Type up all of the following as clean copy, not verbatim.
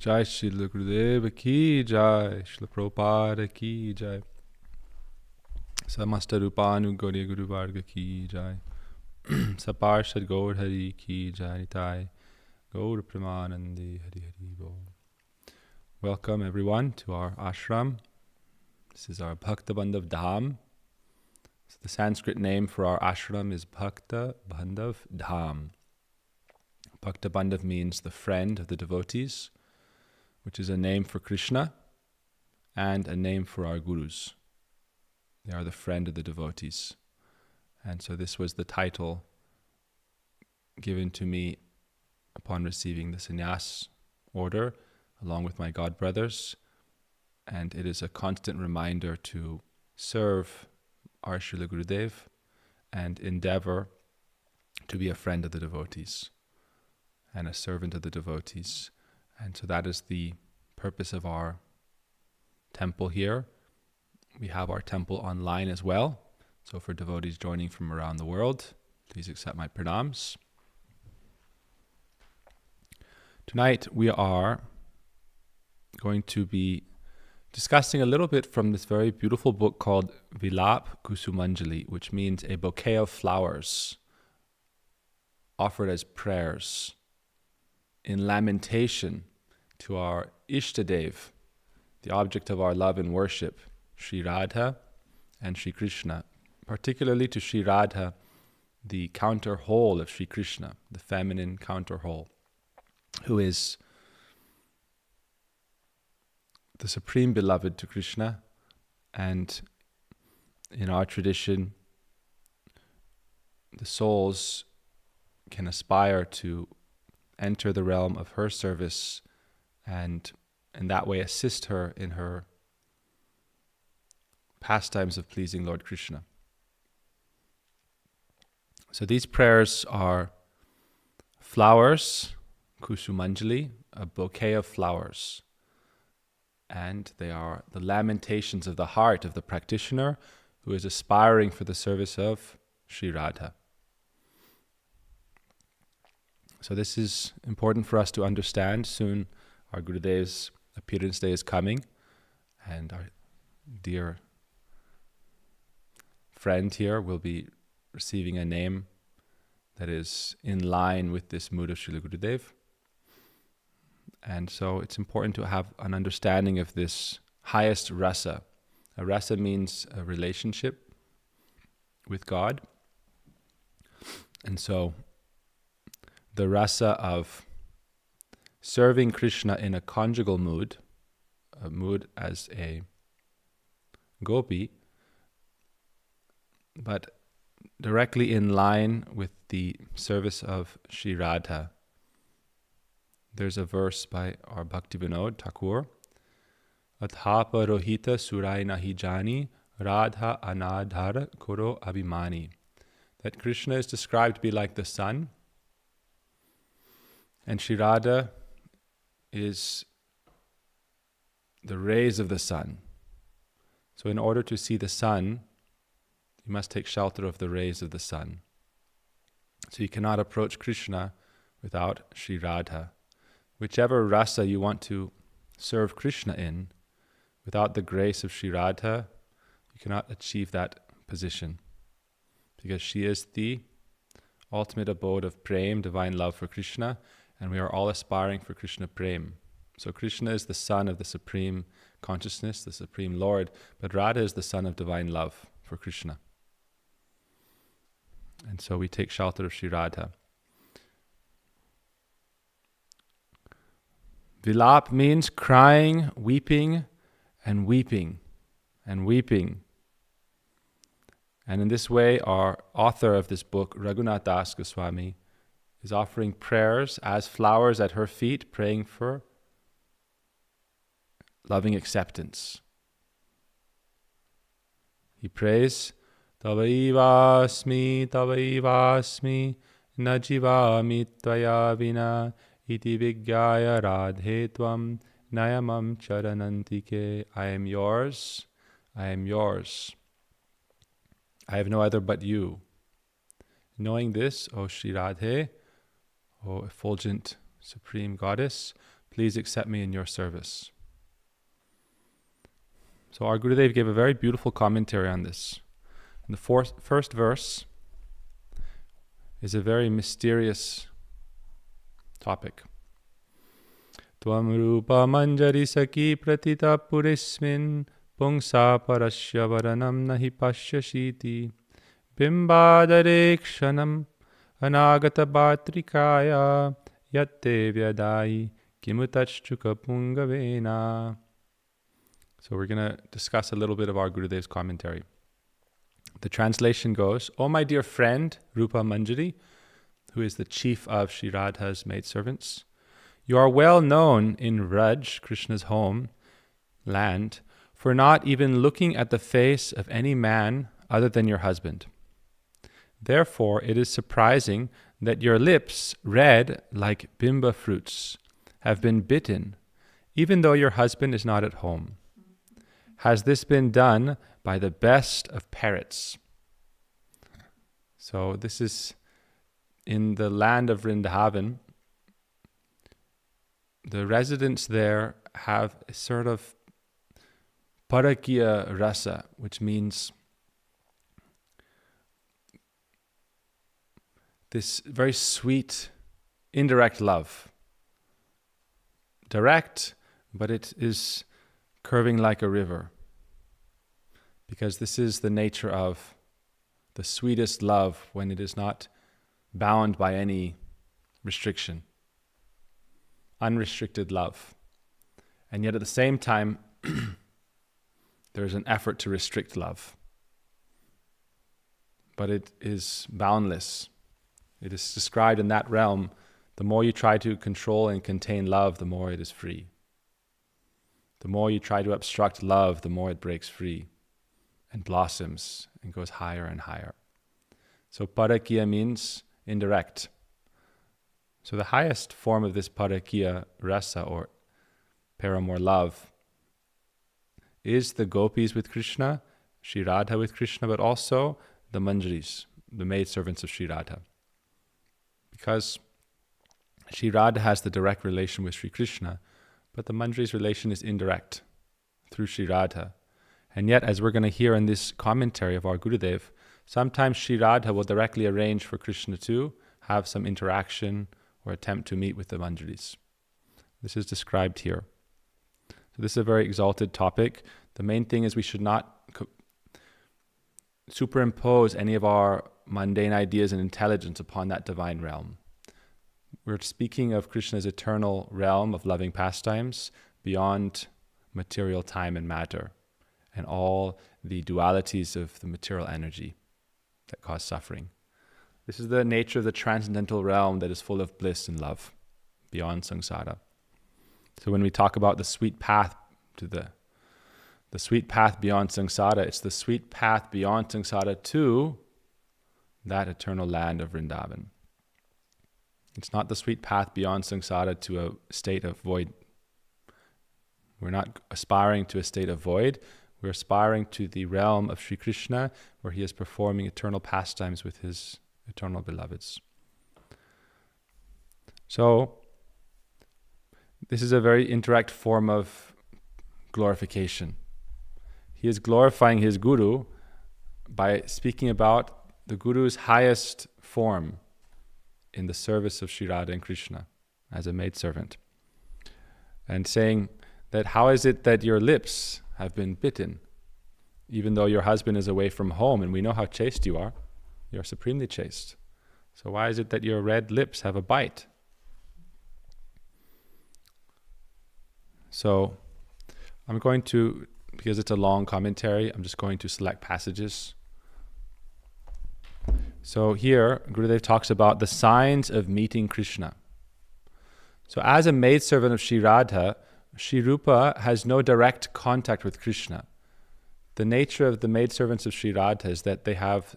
Jai Srila Gurudeva ki Jai, Srila Prabhupada ki Jai, Samasta Rupanu Gauriya Guru Varga ki Jai, Saparshad Gaur Hari ki Jai Nitai, Gaur Premanandi Hari Hari Bol. Welcome everyone to our ashram. This is our Bhakta Bandhav Dham. So the Sanskrit name for our ashram is Bhakta Bandhav Dham. Bhakta Bandhav means the friend of the devotees, which is a name for Krishna and a name for our gurus. They are the friend of the devotees. And so this was the title given to me upon receiving the sannyas order, along with my god brothers. And it is a constant reminder to serve our Srila Gurudev and endeavor to be a friend of the devotees and a servant of the devotees. And so that is the purpose of our temple here. We have our temple online as well. So for devotees joining from around the world, please accept my pranams. Tonight we are going to be discussing a little bit from this very beautiful book called Vilapa Kusumanjali, which means a bouquet of flowers offered as prayers in lamentation to our Ishtadev, the object of our love and worship, Sri Radha and Sri Krishna, particularly to Sri Radha, the counter whole of Sri Krishna, the feminine counter whole, who is the supreme beloved to Krishna. And in our tradition, the souls can aspire to enter the realm of her service and in that way assist her in her pastimes of pleasing Lord Krishna. So these prayers are flowers, Kusumanjali, a bouquet of flowers. And they are the lamentations of the heart of the practitioner who is aspiring for the service of Sri Radha. So this is important for us to understand. Soon our Gurudev's appearance day is coming, and our dear friend here will be receiving a name that is in line with this mood of Srila Gurudev. And so it's important to have an understanding of this highest rasa. A rasa means a relationship with God. And so the rasa of serving Krishna in a conjugal mood, a mood as a gopi, but directly in line with the service of Sri Radha. There's a verse by our Bhakti Vinod Thakur, Athapa rohita surai nahi jani, Radha anadhar koro abhimani. That Krishna is described to be like the sun, and Sri Radha is the rays of the sun. So in order to see the sun, you must take shelter of the rays of the sun. So you cannot approach Krishna without Sri Radha. Whichever rasa you want to serve Krishna in, without the grace of Sri Radha, you cannot achieve that position. Because she is the ultimate abode of prem, divine love for Krishna, and we are all aspiring for Krishna prem. So Krishna is the son of the supreme consciousness, the supreme Lord, but Radha is the son of divine love for Krishna. And so we take shelter of Sri Radha. Vilap means crying, weeping, and weeping, and weeping. And in this way, our author of this book, Raghunath Das Goswami, is offering prayers as flowers at her feet, praying for loving acceptance. He prays, Tavaivasmi, Tavaivasmi, Najivami Tvaya Vina, Iti Vigyaya Radhe Tvam, Nayamam Charanantike. I am yours, I am yours. I have no other but you. Knowing this, O Sri Radhe, O effulgent Supreme Goddess, please accept me in your service. So our Gurudev gave a very beautiful commentary on this. And the first verse is a very mysterious topic. Tvam rupa manjari saki pratita purismin pungsa parasya varanam nahi pashyashiti Bimba darekshanam anagata bhatrikaya yatte vyadai kimutachchuka pungavena. So we're going to discuss a little bit of our Gurudev's commentary. The translation goes, O my dear friend, Rupa Manjari, who is the chief of Sri Radha's maidservants, you are well known in Raj, Krishna's home, land, for not even looking at the face of any man other than your husband. Therefore, it is surprising that your lips, red like Bimba fruits, have been bitten, even though your husband is not at home. Has this been done by the best of parrots? So this is in the land of Vrindavan. The residents there have a sort of Parakiya rasa, which means this very sweet, indirect love. Direct, but it is curving like a river. Because this is the nature of the sweetest love when it is not bound by any restriction. Unrestricted love. And yet at the same time, there is an effort to restrict love. But it is boundless. It is described in that realm, the more you try to control and contain love, the more it is free. The more you try to obstruct love, the more it breaks free and blossoms and goes higher and higher. So Parakiya means indirect. So the highest form of this Parakiya rasa or paramour love is the gopis with Krishna, Sri Radha with Krishna, but also the manjaris, the maidservants of Sri Radha. Because Sri Radha has the direct relation with Sri Krishna, but the manjari's relation is indirect through Sri Radha. And yet, as we're going to hear in this commentary of our Gurudev, sometimes Sri Radha will directly arrange for Krishna to have some interaction or attempt to meet with the manjaris. This is described here. So this is a very exalted topic. The main thing is we should not superimpose any of our mundane ideas and intelligence upon that divine realm. We're speaking of Krishna's eternal realm of loving pastimes beyond material time and matter and all the dualities of the material energy that cause suffering. This is the nature of the transcendental realm that is full of bliss and love beyond samsara. So when we talk about the sweet path to the sweet path beyond samsara, it's the sweet path beyond samsara to that eternal land of Vrindavan. It's not the sweet path beyond samsara to a state of void. We're not aspiring to a state of void. We're aspiring to the realm of Sri Krishna, where he is performing eternal pastimes with his eternal beloveds. So, this is a very indirect form of glorification. He is glorifying his Guru by speaking about the Guru's highest form in the service of Sri Radha and Krishna as a maidservant. And saying that how is it that your lips have been bitten, even though your husband is away from home, and we know how chaste you are. You're supremely chaste. So why is it that your red lips have a bite? So I'm going to, because it's a long commentary, I'm just going to select passages. So here, Gurudev talks about the signs of meeting Krishna. So as a maidservant of Sri Radha, Sri Rupa has no direct contact with Krishna. The nature of the maidservants of Sri Radha is that they have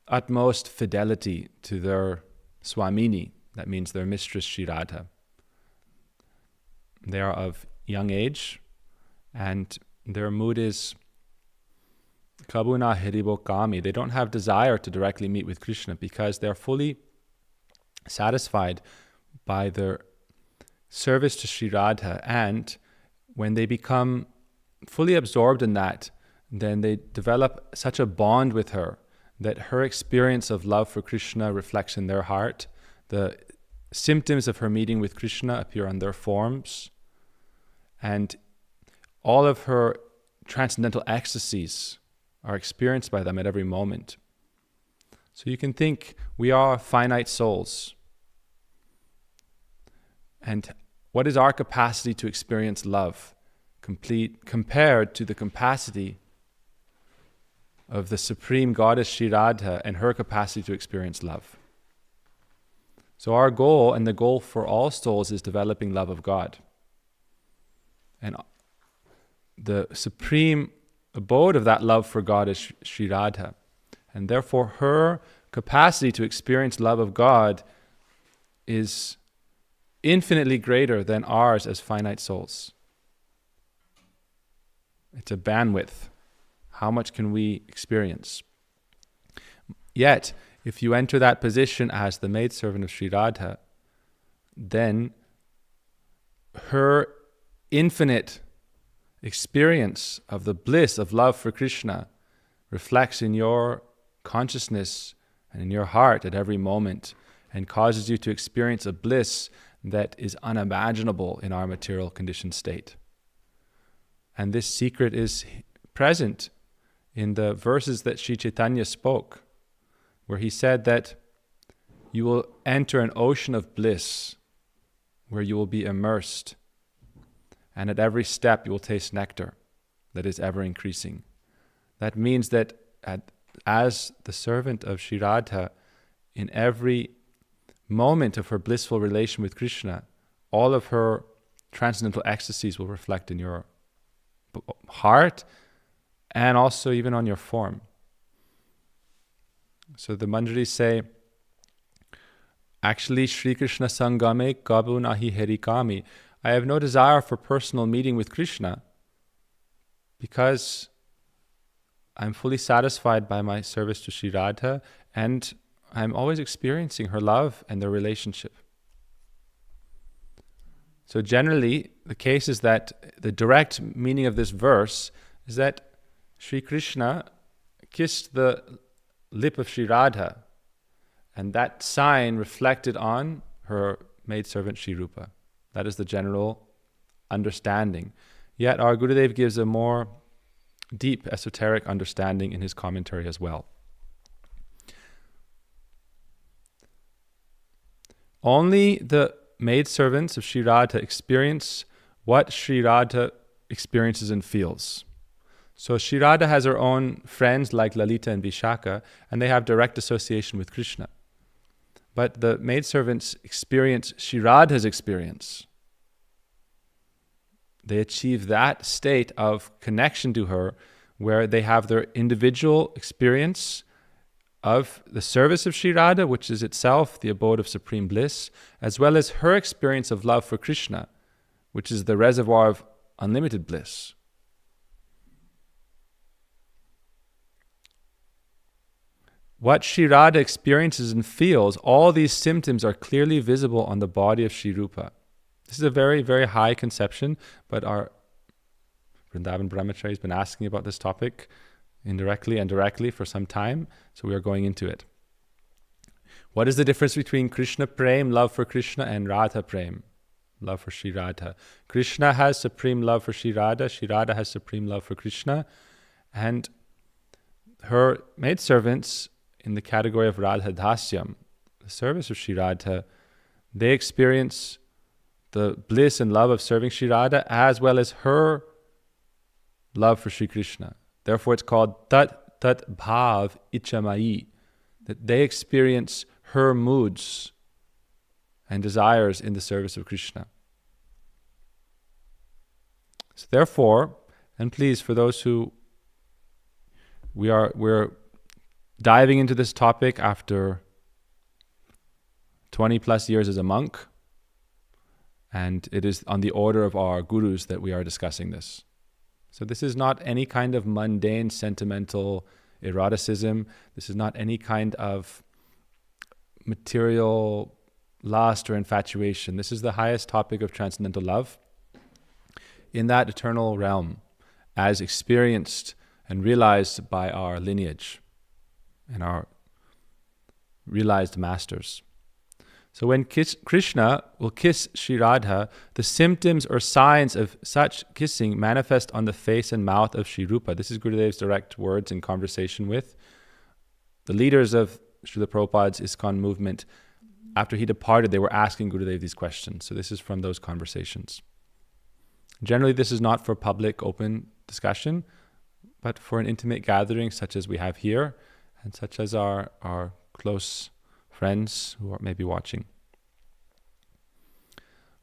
utmost fidelity to their Swamini, that means their mistress Sri Radha. They are of young age, and their mood is Kabuna Haribo Kami. They don't have desire to directly meet with Krishna because they're fully satisfied by their service to Sri Radha, and when they become fully absorbed in that, then they develop such a bond with her that her experience of love for Krishna reflects in their heart. The symptoms of her meeting with Krishna appear on their forms, and all of her transcendental ecstasies are experienced by them at every moment. So you can think, we are finite souls. And what is our capacity to experience love compared to the capacity of the Supreme Goddess Sri Radha and her capacity to experience love? So our goal, and the goal for all souls, is developing love of God. And the supreme abode of that love for God is Sri Radha. And therefore her capacity to experience love of God is infinitely greater than ours as finite souls. It's a bandwidth. How much can we experience? Yet, if you enter that position as the maidservant of Sri Radha, then her infinite experience of the bliss of love for Krishna reflects in your consciousness and in your heart at every moment, and causes you to experience a bliss that is unimaginable in our material conditioned state. And this secret is present in the verses that Sri Chaitanya spoke, where he said that you will enter an ocean of bliss where you will be immersed, and at every step you will taste nectar that is ever increasing. That means that as the servant of Sri Radha, in every moment of her blissful relation with Krishna, all of her transcendental ecstasies will reflect in your heart and also even on your form. So the Manjaris say, actually, Sri Krishna Sangame Kabu Nahi Herikami. I have no desire for personal meeting with Krishna because I'm fully satisfied by my service to Sri Radha, and I'm always experiencing her love and their relationship. So generally, the case is that the direct meaning of this verse is that Sri Krishna kissed the lip of Sri Radha, and that sign reflected on her maidservant Sri Rupa. That is the general understanding. Yet our Gurudev gives a more deep esoteric understanding in his commentary as well. Only the maidservants of Sri Radha experience what Sri Radha experiences and feels. So Sri Radha has her own friends like Lalita and Vishaka, and they have direct association with Krishna. But the maidservants experience Sri Radha's experience. They achieve that state of connection to her where they have their individual experience of the service of Sri Radha, which is itself the abode of supreme bliss, as well as her experience of love for Krishna, which is the reservoir of unlimited bliss. What Sri Radha experiences and feels, all these symptoms are clearly visible on the body of Sri Rupa. This is a very, very high conception, but our Vrindavan Brahmachari has been asking about this topic indirectly and directly for some time, so we are going into it. What is the difference between Krishna Prem, love for Krishna, and Radha Prem, love for Sri Radha? Krishna has supreme love for Sri Radha has supreme love for Krishna, and her maidservants in the category of Radha Dasyam, the service of Sri Radha, they experience the bliss and love of serving Sri Radha as well as her love for Sri Krishna. Therefore it's called Tat Tat Bhav Ichamai, that they experience her moods and desires in the service of Krishna. So therefore, and please, for those who we're diving into this topic after 20 plus years as a monk, and it is on the order of our gurus that we are discussing this. So this is not any kind of mundane, sentimental eroticism. This is not any kind of material lust or infatuation. This is the highest topic of transcendental love in that eternal realm, as experienced and realized by our lineage and our realized masters. So when Krishna will kiss Sri Radha, the symptoms or signs of such kissing manifest on the face and mouth of Sri Rupa. This is Gurudev's direct words in conversation with the leaders of Srila Prabhupada's ISKCON movement. After he departed, they were asking Gurudev these questions. So this is from those conversations. Generally, this is not for public, open discussion, but for an intimate gathering such as we have here, and such as our close friends who are maybe watching.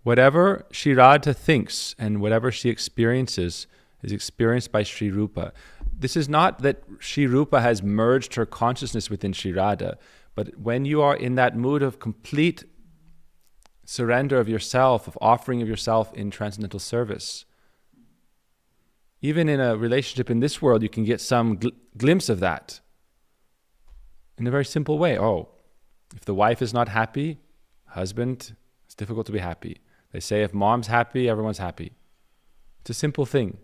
Whatever Sri Radha thinks and whatever she experiences is experienced by Sri Rupa. This is not that Sri Rupa has merged her consciousness within Sri Radha, but when you are in that mood of complete surrender of yourself, of offering of yourself in transcendental service, even in a relationship in this world, you can get some glimpse of that in a very simple way. Oh, if the wife is not happy, husband, it's difficult to be happy. They say if mom's happy, everyone's happy. It's a simple thing.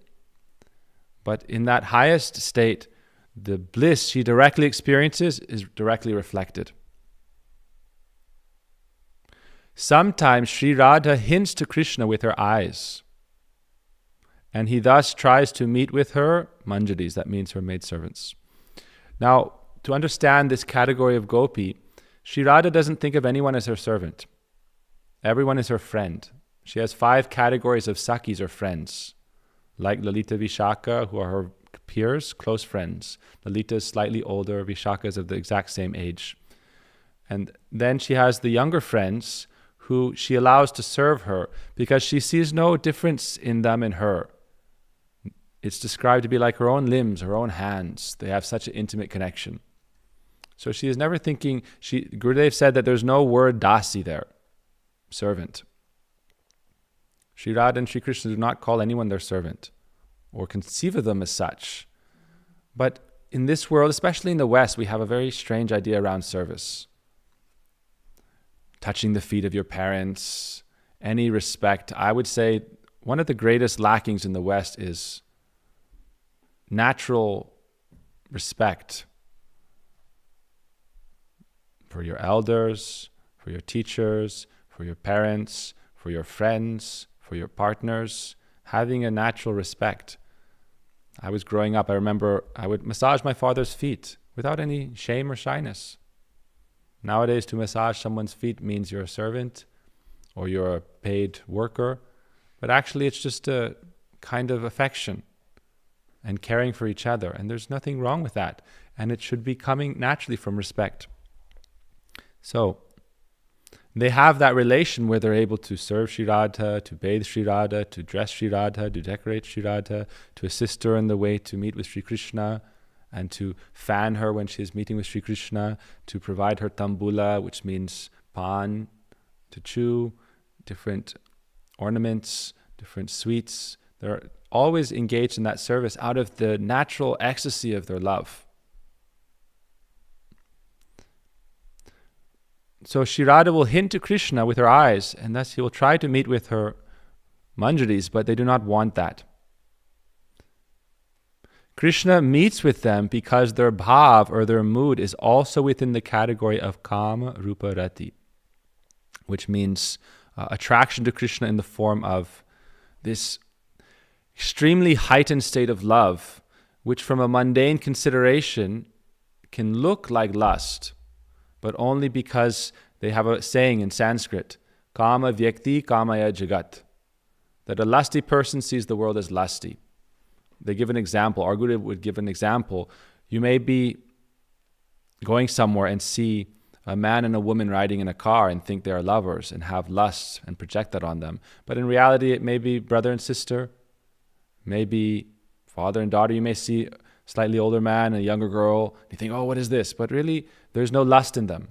But in that highest state, the bliss she directly experiences is directly reflected. Sometimes Sri Radha hints to Krishna with her eyes, and he thus tries to meet with her manjaris, that means her maidservants. Now, to understand this category of gopi, Sri Radha doesn't think of anyone as her servant. Everyone is her friend. She has 5 categories of sakhis or friends, like Lalita Vishaka, who are her peers, close friends. Lalita is slightly older, Vishaka is of the exact same age. And then she has the younger friends who she allows to serve her because she sees no difference in them and her. It's described to be like her own limbs, her own hands. They have such an intimate connection. So she is never thinking, Gurudev said that there's no word dasi there, servant. Sri Radha and Sri Krishna do not call anyone their servant or conceive of them as such. But in this world, especially in the West, we have a very strange idea around service. Touching the feet of your parents, any respect. I would say one of the greatest lackings in the West is natural respect for your elders, for your teachers, for your parents, for your friends, for your partners, having a natural respect. I was growing up, I remember I would massage my father's feet without any shame or shyness. Nowadays, to massage someone's feet means you're a servant or you're a paid worker, but actually it's just a kind of affection and caring for each other, and there's nothing wrong with that, and it should be coming naturally from respect. So, they have that relation where they're able to serve Sri Radha, to bathe Sri Radha, to dress Sri Radha, to decorate Sri Radha, to assist her in the way to meet with Sri Krishna, and to fan her when she is meeting with Sri Krishna, to provide her tambula, which means pan, to chew, different ornaments, different sweets. They're always engaged in that service out of the natural ecstasy of their love. So Sri Radha will hint to Krishna with her eyes, and thus he will try to meet with her manjaris, but they do not want that. Krishna meets with them because their bhav or their mood is also within the category of kama rupa rati, which means attraction to Krishna in the form of this extremely heightened state of love, which from a mundane consideration can look like lust, but only because they have a saying in Sanskrit, kama vyakti kamaya jagat, that a lusty person sees the world as lusty. They give an example. Our Guru would give an example. You may be going somewhere and see a man and a woman riding in a car and think they are lovers and have lust and project that on them. But in reality, it may be brother and sister, maybe father and daughter. You may see a slightly older man and a younger girl. You think, oh, what is this? But really, there's no lust in them.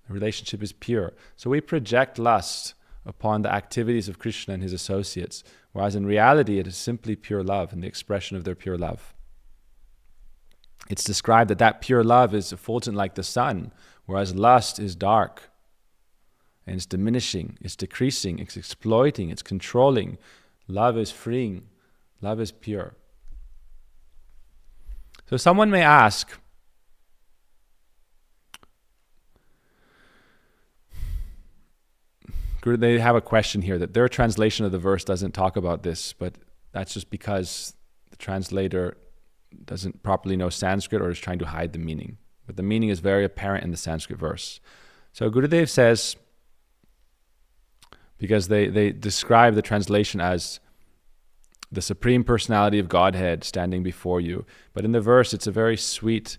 The relationship is pure. So we project lust upon the activities of Krishna and his associates, whereas in reality it is simply pure love and the expression of their pure love. It's described that pure love is effulgent like the sun, whereas lust is dark. and it's diminishing, it's decreasing, it's exploiting, it's controlling. Love is freeing. Love is pure. So someone may ask, they have a question here that their translation of the verse doesn't talk about this, but that's just because the translator doesn't properly know Sanskrit or is trying to hide the meaning. But the meaning is very apparent in the Sanskrit verse. So Gurudev says, because they describe the translation as the Supreme Personality of Godhead standing before you. But in the verse, it's a very sweet,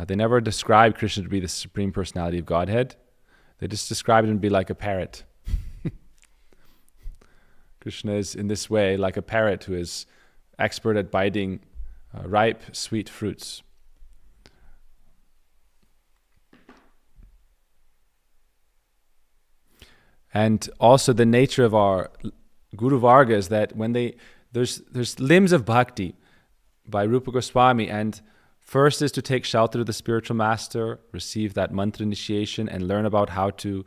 they never describe Krishna to be the Supreme Personality of Godhead. They just describe him to be like a parrot. Krishna is in this way like a parrot who is expert at biting ripe, sweet fruits. And also the nature of our Guru Varga is that when there's limbs of bhakti by Rupa Goswami, and first is to take shelter of the spiritual master, receive that mantra initiation, and learn about how to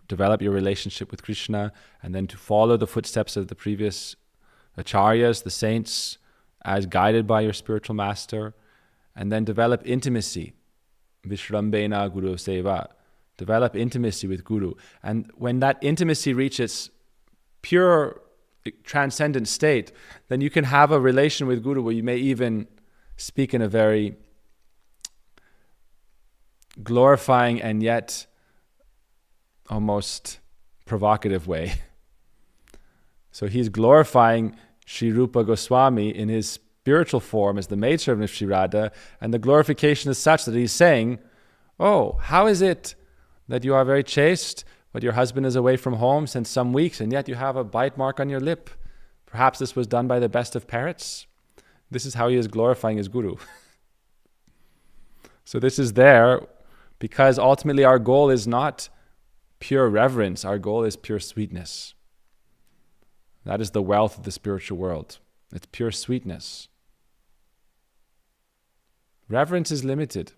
develop your relationship with Krishna, and then to follow the footsteps of the previous acharyas, the saints, as guided by your spiritual master, and then develop intimacy, Vishrambena Guru Seva, develop intimacy with Guru. And when that intimacy reaches pure transcendent state, then you can have a relation with Guru where you may even speak in a very glorifying and yet almost provocative way. So he's glorifying Sri Rupa Goswami in his spiritual form as the maidservant of Sri Radha, and the glorification is such that he's saying, oh, how is it that you are very chaste, but your husband is away from home since some weeks, and yet you have a bite mark on your lip? Perhaps this was done by the best of parrots. This is how he is glorifying his Guru. So this is there because ultimately our goal is not pure reverence. Our goal is pure sweetness. That is the wealth of the spiritual world. It's pure sweetness. Reverence is limited.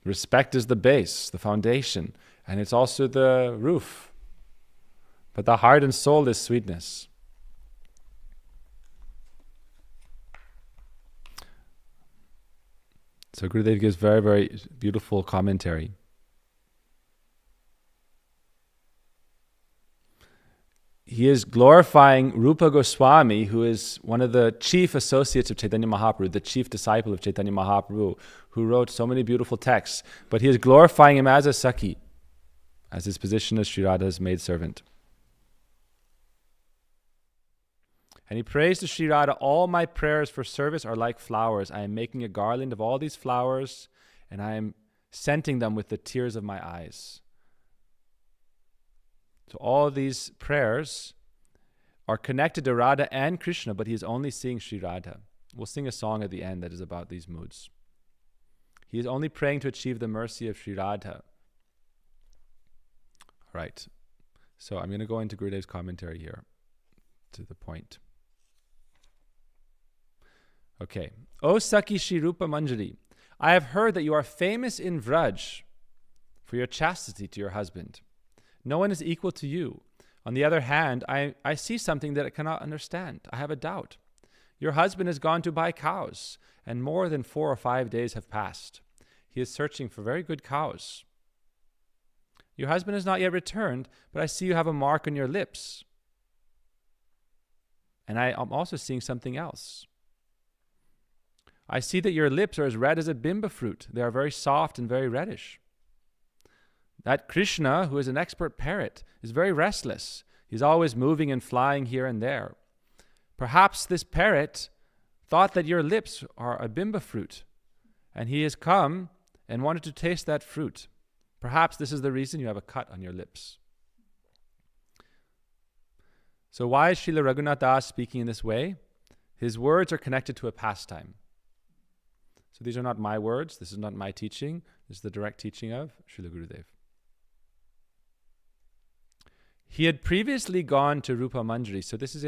Respect is the base, the foundation, and it's also the roof. But the heart and soul is sweetness. So Gurudev gives very, very beautiful commentary. He is glorifying Rupa Goswami, who is one of the chief associates of Chaitanya Mahaprabhu, the chief disciple of Chaitanya Mahaprabhu, who wrote so many beautiful texts. But he is glorifying him as a Sakhi, as his position as Sri Radha's maidservant. And he prays to Sri Radha, all my prayers for service are like flowers. I am making a garland of all these flowers, and I am scenting them with the tears of my eyes. So all these prayers are connected to Radha and Krishna, but he is only seeing Sri Radha. We'll sing a song at the end that is about these moods. He is only praying to achieve the mercy of Sri Radha. Right. So I'm going to go into Gurudev's commentary here to the point. Okay. O Sakhi Shri Rupa Manjari, I have heard that you are famous in Vraj for your chastity to your husband. No one is equal to you. On the other hand, I see something that I cannot understand. I have a doubt. Your husband has gone to buy cows, and more than 4 or 5 days have passed. He is searching for very good cows. Your husband has not yet returned, but I see you have a mark on your lips. And I am also seeing something else. I see that your lips are as red as a Bimba fruit. They are very soft and very reddish. That Krishna, who is an expert parrot, is very restless. He's always moving and flying here and there. Perhaps this parrot thought that your lips are a Bimba fruit, and he has come and wanted to taste that fruit. Perhaps this is the reason you have a cut on your lips. So why is Srila Raghunath Das speaking in this way? His words are connected to a pastime. So these are not my words. This is not my teaching. This is the direct teaching of Srila Gurudev. He had previously gone to Rupa Manjari. So this is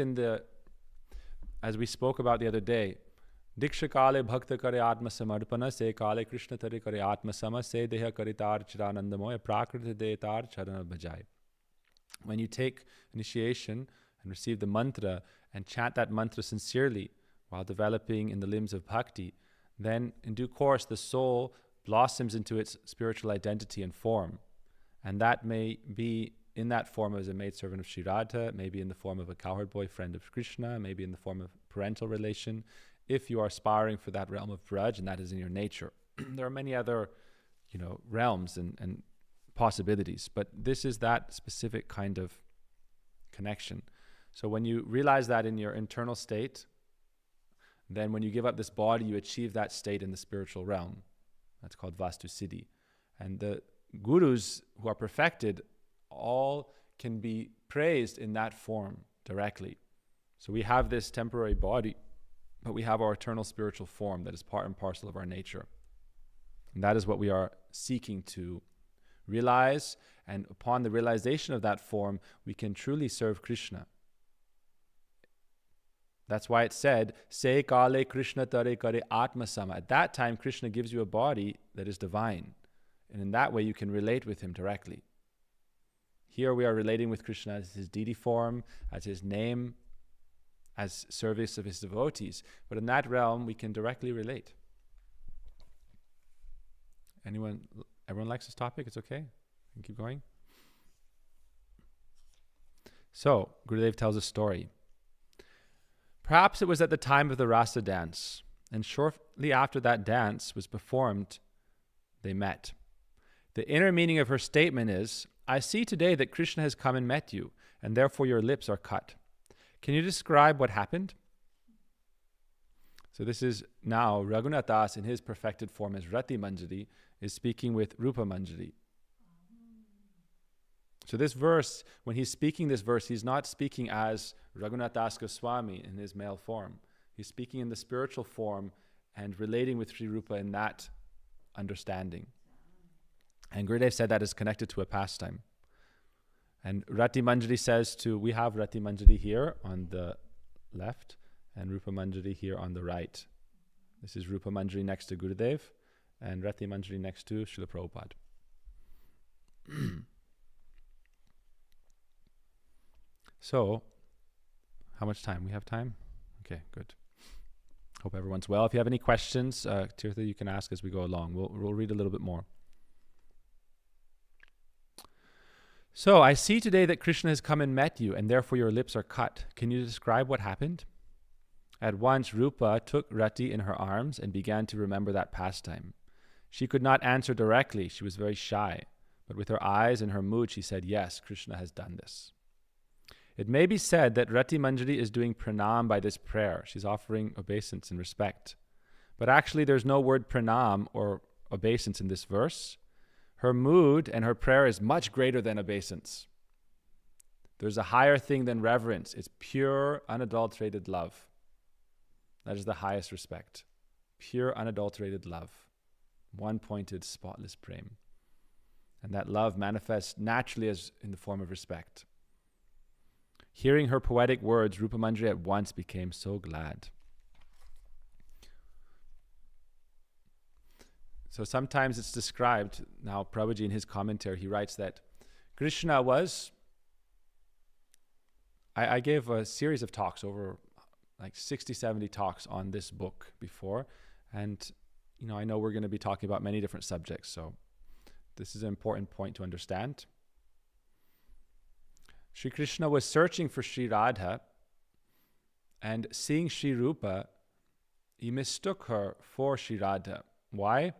as we spoke about the other day, Diksha kale bhakta kare atma samarpana se kale Krishna tare kare atma sama se deha karitar chiranandamoya prakriti detar charana bhajai. When you take initiation and receive the mantra and chant that mantra sincerely while developing in the limbs of bhakti, then in due course the soul blossoms into its spiritual identity and form. And that may be in that form as a maidservant of Sri Radha, maybe in the form of a cowherd boy friend of Krishna, maybe in the form of parental relation, if you are aspiring for that realm of Braj and that is in your nature. There are many other, realms and possibilities, but this is that specific kind of connection. So when you realize that in your internal state, then when you give up this body, you achieve that state in the spiritual realm. That's called Vastu Siddhi. And the gurus who are perfected all can be praised in that form directly. So we have this temporary body, but we have our eternal spiritual form that is part and parcel of our nature. And that is what we are seeking to realize. And upon the realization of that form, we can truly serve Krishna. That's why it said, Se kale Krishna tare kare atma sama. At that time, Krishna gives you a body that is divine. And in that way, you can relate with him directly. Here we are relating with Krishna as his deity form, as his name, as service of his devotees. But in that realm, we can directly relate. Everyone likes this topic? It's okay? We can keep going? So, Gurudev tells a story. Perhaps it was at the time of the Rasa dance, and shortly after that dance was performed, they met. The inner meaning of her statement is, I see today that Krishna has come and met you, and therefore your lips are cut. Can you describe what happened? So this is now Raghunath Das in his perfected form as Rati Manjari is speaking with Rupa Manjari. So this verse, when he's speaking this verse, he's not speaking as Raghunath Swami in his male form. He's speaking in the spiritual form and relating with Sri Rupa in that understanding. And Gurudev said that is connected to a pastime. And Rati Manjari says we have Rati Manjari here on the left and Rupa Manjari here on the right. This is Rupa Manjari next to Gurudev and Rati Manjari next to Srila Prabhupada. So, how much time? We have time? Okay, good. Hope everyone's well. If you have any questions, Tirtha, you can ask as we go along. We'll read a little bit more. So, I see today that Krishna has come and met you, and therefore your lips are cut. Can you describe what happened? At once, Rupa took Rati in her arms and began to remember that pastime. She could not answer directly. She was very shy. But with her eyes and her mood, she said, yes, Krishna has done this. It may be said that Rati Manjari is doing pranam by this prayer. She's offering obeisance and respect. But actually, there's no word pranam or obeisance in this verse. Her mood and her prayer is much greater than obeisance. There's a higher thing than reverence. It's pure, unadulterated love. That is the highest respect. Pure, unadulterated love. One-pointed, spotless prema. And that love manifests naturally as in the form of respect. Hearing her poetic words, Rupa Manjari at once became so glad. So sometimes it's described, now Prabhuji in his commentary, he writes that Krishna was, I gave a series of talks over like 60, 70 talks on this book before. And, I know we're going to be talking about many different subjects. So this is an important point to understand. Sri Krishna was searching for Sri Radha, and seeing Sri Rupa, he mistook her for Sri Radha. Why?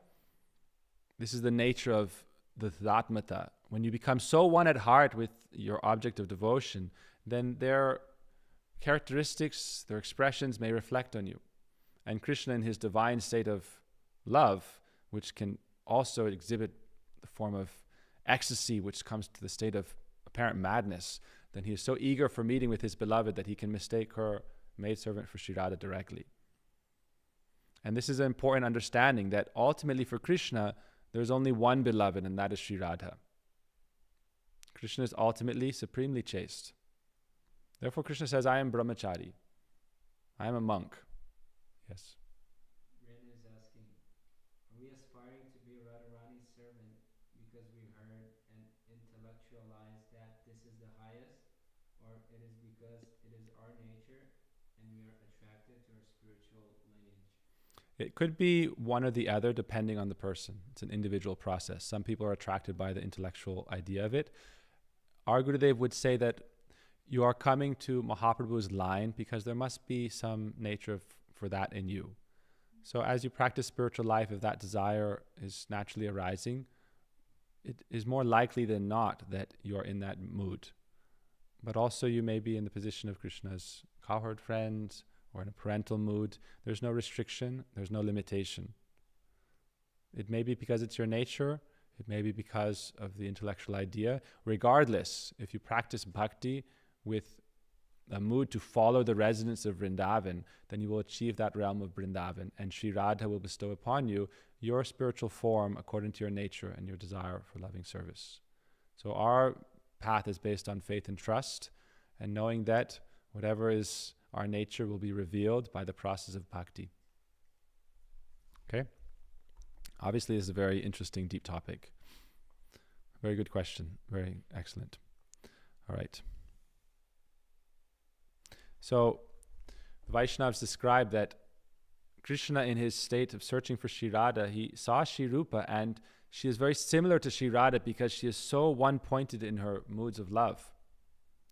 This is the nature of the Tathmata. When you become so one at heart with your object of devotion, then their characteristics, their expressions may reflect on you. And Krishna in his divine state of love, which can also exhibit the form of ecstasy, which comes to the state of apparent madness, then he is so eager for meeting with his beloved that he can mistake her maidservant for Sri Radha directly. And this is an important understanding that ultimately for Krishna, there's only one beloved, and that is Sri Radha. Krishna is ultimately supremely chaste. Therefore Krishna says, I am brahmachari. I am a monk. Yes. Ren is asking, are we aspiring to be Radharani's servant because we heard and intellectualized that this is the highest or it is because it is our nature and we are attracted to our spiritual lineage? It could be one or the other depending on the person. It's an individual process. Some people are attracted by the intellectual idea of it. Our Gurudev would say that you are coming to Mahaprabhu's line because there must be some nature for that in you. So as you practice spiritual life, if that desire is naturally arising, it is more likely than not that you are in that mood. But also you may be in the position of Krishna's cowherd friend or in a parental mood. There's no restriction, there's no limitation. It may be because it's your nature, it may be because of the intellectual idea. Regardless, if you practice bhakti with a mood to follow the resonance of Vrindavan, then you will achieve that realm of Vrindavan, and Sri Radha will bestow upon you your spiritual form according to your nature and your desire for loving service. So our path is based on faith and trust, and knowing that whatever is our nature will be revealed by the process of bhakti. Okay? Obviously, this is a very interesting, deep topic. Very good question. Very excellent. All right. So, the Vaishnavas describe that Krishna, in his state of searching for Sri Radha, he saw Sri Rupa, and she is very similar to Sri Radha because she is so one-pointed in her moods of love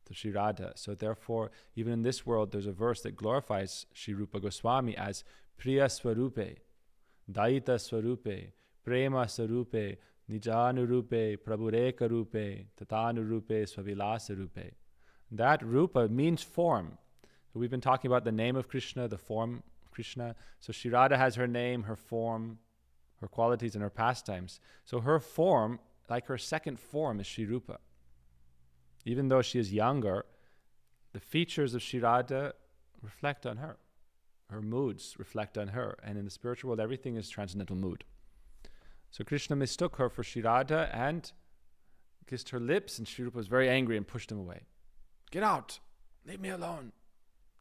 to Sri Radha. So therefore, even in this world, there's a verse that glorifies Sri Rupa Goswami as Priya Swarupe, Daita Swarupe, Prema Swarupe, Nijanurupe, Prabhureka Rupe, Tatanurupe, Swavilasa Rupe. That Rupa means form. So we've been talking about the name of Krishna, the form of Krishna. So Sri Radha has her name, her form, her qualities, and her pastimes. So her form, like her second form, is Sri Rupa. Even though she is younger, the features of Sri Radha reflect on her. Her moods reflect on her. And in the spiritual world, everything is transcendental mood. So Krishna mistook her for Sri Radha and kissed her lips, and Sri Rupa was very angry and pushed him away. Get out! Leave me alone!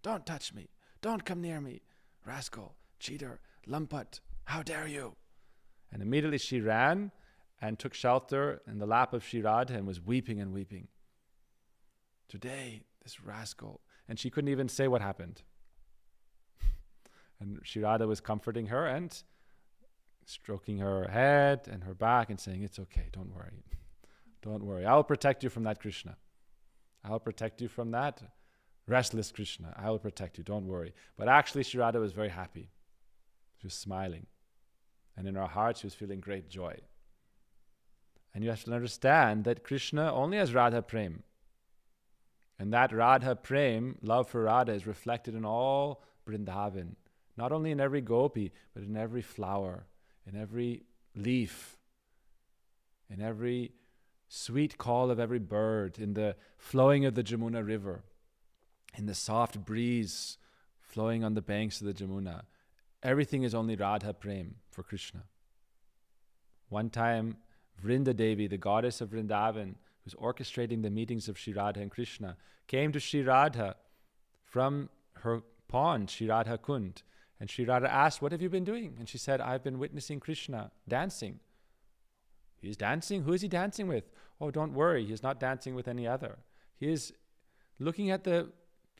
Don't touch me! Don't come near me! Rascal! Cheater! Lumput! How dare you! And immediately she ran and took shelter in the lap of Sri Radha and was weeping and weeping. Today, this rascal. And she couldn't even say what happened. And Sri Radha was comforting her and stroking her head and her back and saying, it's okay, don't worry. Don't worry. I'll protect you from that Krishna. I'll protect you from that restless Krishna. I will protect you, don't worry. But actually, Sri Radha was very happy. She was smiling. And in her heart, she was feeling great joy. And you have to understand that Krishna only has Radha Prem. And that Radha Prem, love for Radha, is reflected in all Vrindavan. Not only in every gopi, but in every flower, in every leaf, in every sweet call of every bird, in the flowing of the Jamuna river, in the soft breeze flowing on the banks of the Jamuna. Everything is only Radha Prem for Krishna. One time, Vrinda Devi, the goddess of Vrindavan, who's orchestrating the meetings of Sri Radha and Krishna, came to Sri Radha from her pond, Sri Radha Kund. And Sri Radha asked, what have you been doing? And she said, I've been witnessing Krishna dancing. He's dancing? Who is he dancing with? Oh, don't worry, he's not dancing with any other. He is looking at the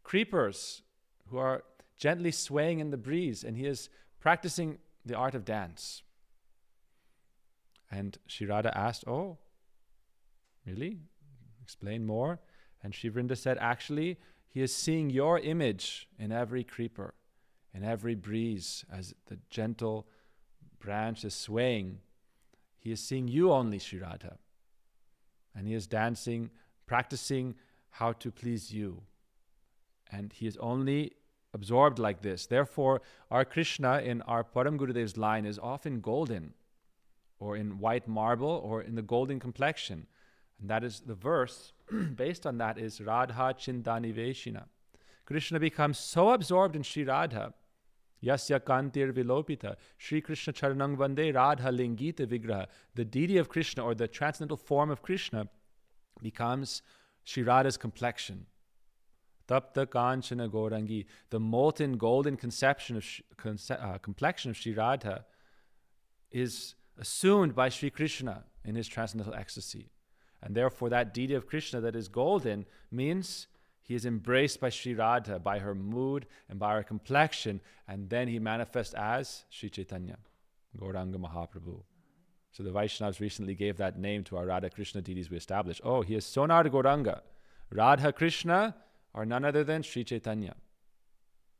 creepers who are gently swaying in the breeze, and he is practicing the art of dance. And Sri Radha asked, oh, really? Explain more. And Sri Vrinda said, actually, he is seeing your image in every creeper, in every breeze, as the gentle branch is swaying. He is seeing you only, Sri Radha. And he is dancing, practicing how to please you. And he is only absorbed like this. Therefore, our Krishna in our Param Gurudev's line is often golden, or in white marble, or in the golden complexion. And that is the verse based on that is Radha Chintani Veshina. Krishna becomes so absorbed in Sri Radha, Yasya Kantir Vilopita, Sri Krishna Charanang Vande Radha Lingita Vigraha. The deity of Krishna, or the transcendental form of Krishna, becomes Sri Radha's complexion. Tapta Kanchana Gaurangi, the molten golden conception of complexion of Sri Radha, is assumed by Sri Krishna in his transcendental ecstasy. And therefore that deity of Krishna that is golden means He is embraced by Sri Radha, by her mood and by her complexion, and then he manifests as Sri Chaitanya, Gauranga Mahaprabhu. So the Vaishnavas recently gave that name to our Radha Krishna deities we established. Oh, he is Sonar Gauranga. Radha Krishna are none other than Sri Chaitanya,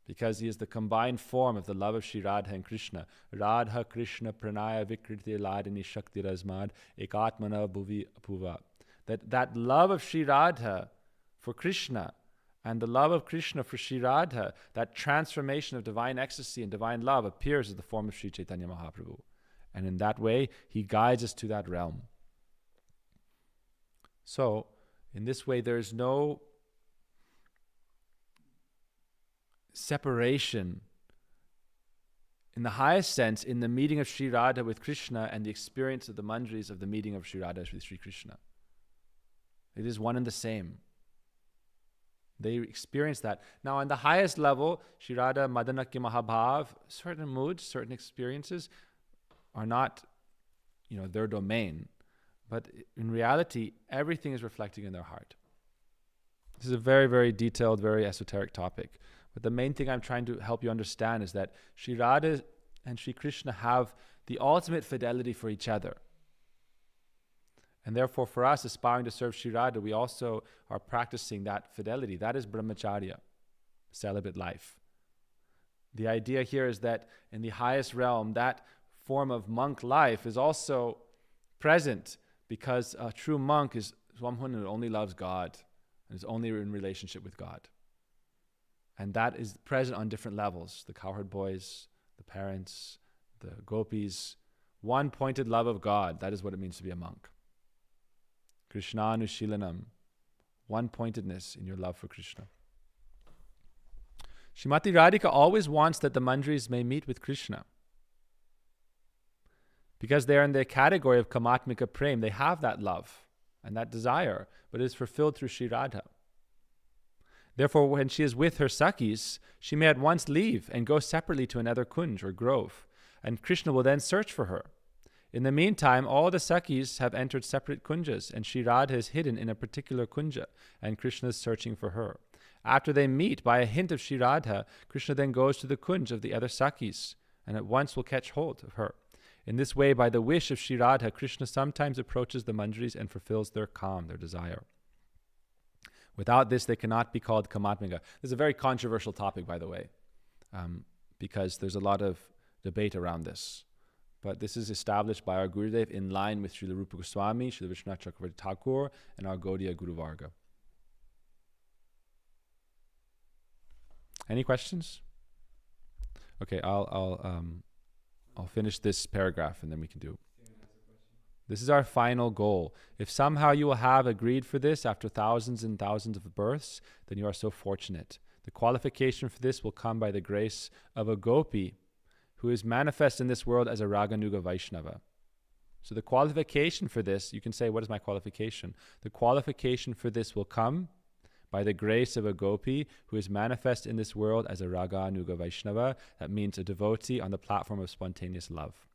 because he is the combined form of the love of Sri Radha and Krishna. Radha Krishna Pranaya Vikriti Ladini Shakti Razmad Ekatmana Bhuvi Apuva. That love of Sri Radha for Krishna and the love of Krishna for Sri Radha, that transformation of divine ecstasy and divine love appears as the form of Sri Chaitanya Mahaprabhu. And in that way, he guides us to that realm. So, in this way, there is no separation in the highest sense in the meeting of Sri Radha with Krishna and the experience of the manjaris of the meeting of Sri Radha with Sri Krishna. It is one and the same. They experience that. Now, on the highest level, Sri Radha Madanaki Mahabhav, certain moods, certain experiences are not, their domain. But in reality, everything is reflecting in their heart. This is a very, very detailed, very esoteric topic. But the main thing I'm trying to help you understand is that Sri Radha and Sri Krishna have the ultimate fidelity for each other. And therefore, for us, aspiring to serve Sri Radha, we also are practicing that fidelity. That is brahmacharya, celibate life. The idea here is that in the highest realm, that form of monk life is also present, because a true monk is someone who only loves God and is only in relationship with God. And that is present on different levels. The cowherd boys, the parents, the gopis. One pointed love of God. That is what it means to be a monk. Krishnanushilanam. One pointedness in your love for Krishna. Srimati Radhika always wants that the manjaris may meet with Krishna, because they are in the category of kamatmika prem. They have that love and that desire, but it is fulfilled through Sri Radha. Therefore, when she is with her Sakhis, she may at once leave and go separately to another kunj or grove, and Krishna will then search for her. In the meantime, all the Sakhis have entered separate kunjas, and Sri Radha is hidden in a particular kunja, and Krishna is searching for her. After they meet, by a hint of Sri Radha, Krishna then goes to the kunj of the other Sakhis, and at once will catch hold of her. In this way, by the wish of Sri Radha, Krishna sometimes approaches the manjaris and fulfills their kam, their desire. Without this, they cannot be called kamatmika. This is a very controversial topic, by the way, because there's a lot of debate around this. But this is established by our Gurudev in line with Srila Rupa Goswami, Srila Vishwanath Chakravarti Thakur, and our Gaudiya Guru Varga. Any questions? Okay, I'll finish this paragraph and then we can do. This is our final goal. If somehow you will have agreed for this after thousands and thousands of births, then you are so fortunate. The qualification for this will come by the grace of a gopi who is manifest in this world as a Raganuga Vaishnava. So the qualification for this, you can say, what is my qualification? The qualification for this will come by the grace of a gopi who is manifest in this world as a Raganuga Vaishnava. That means a devotee on the platform of spontaneous love.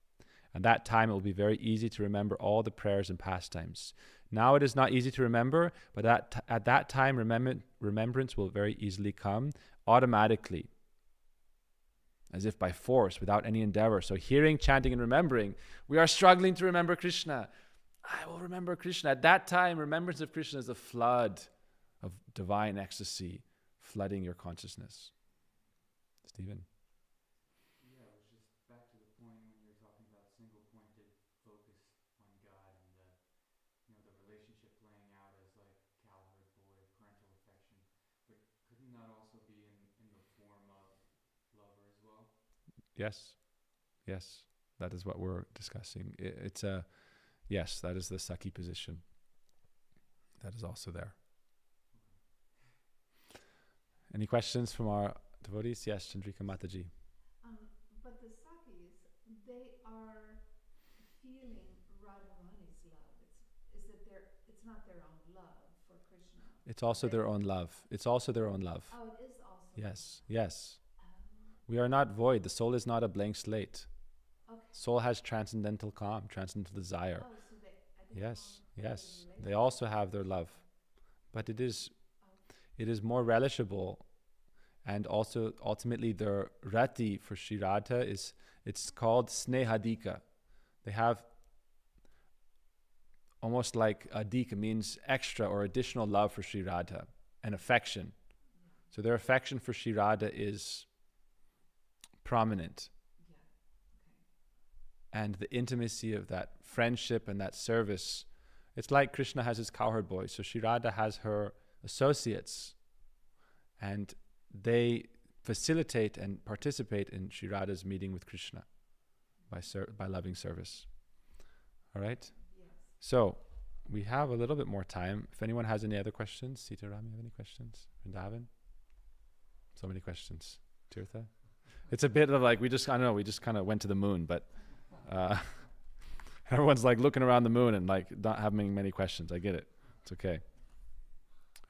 And that time it will be very easy to remember all the prayers and pastimes. Now it is not easy to remember, but at that time remembrance will very easily come automatically, as if by force, without any endeavor. So hearing, chanting, and remembering, we are struggling to remember Krishna. I will remember Krishna. At that time, remembrance of Krishna is a flood of divine ecstasy flooding your consciousness. Stephen? Yeah, it was just back to the point when you were talking about single-pointed focus on God and the relationship playing out as like cowherd boy, parental affection. But couldn't that also be in the form of lover as well? Yes. That is what we're discussing. Yes, that is the Sakhi position. That is also there. Any questions from our devotees? Yes, Chandrika Mataji. But the Sakhis, they are feeling Radharani's love. It's not their own love for Krishna. It's also their own love. Oh, it is also. Yes. We are not void. The soul is not a blank slate. Okay. Soul has transcendental calm, transcendental desire. Oh, so Yes. They also have their love. But it is it is more relishable. And also, ultimately, the rati for Sri Radha it's called snehadika. They have almost like adika means extra or additional love for Sri Radha and affection. So their affection for Sri Radha is prominent. And the intimacy of that friendship and that service, it's like Krishna has his cowherd boys. So Sri Radha has her associates, and they facilitate and participate in Sri Radha's meeting with Krishna by loving service. All right? Yes. So we have a little bit more time. If anyone has any other questions, Sitaram, you have any questions? Vrindavan? So many questions. Tirtha? It's a bit of like, we just kind of went to the moon, but everyone's like looking around the moon and like not having many questions. I get it. It's okay.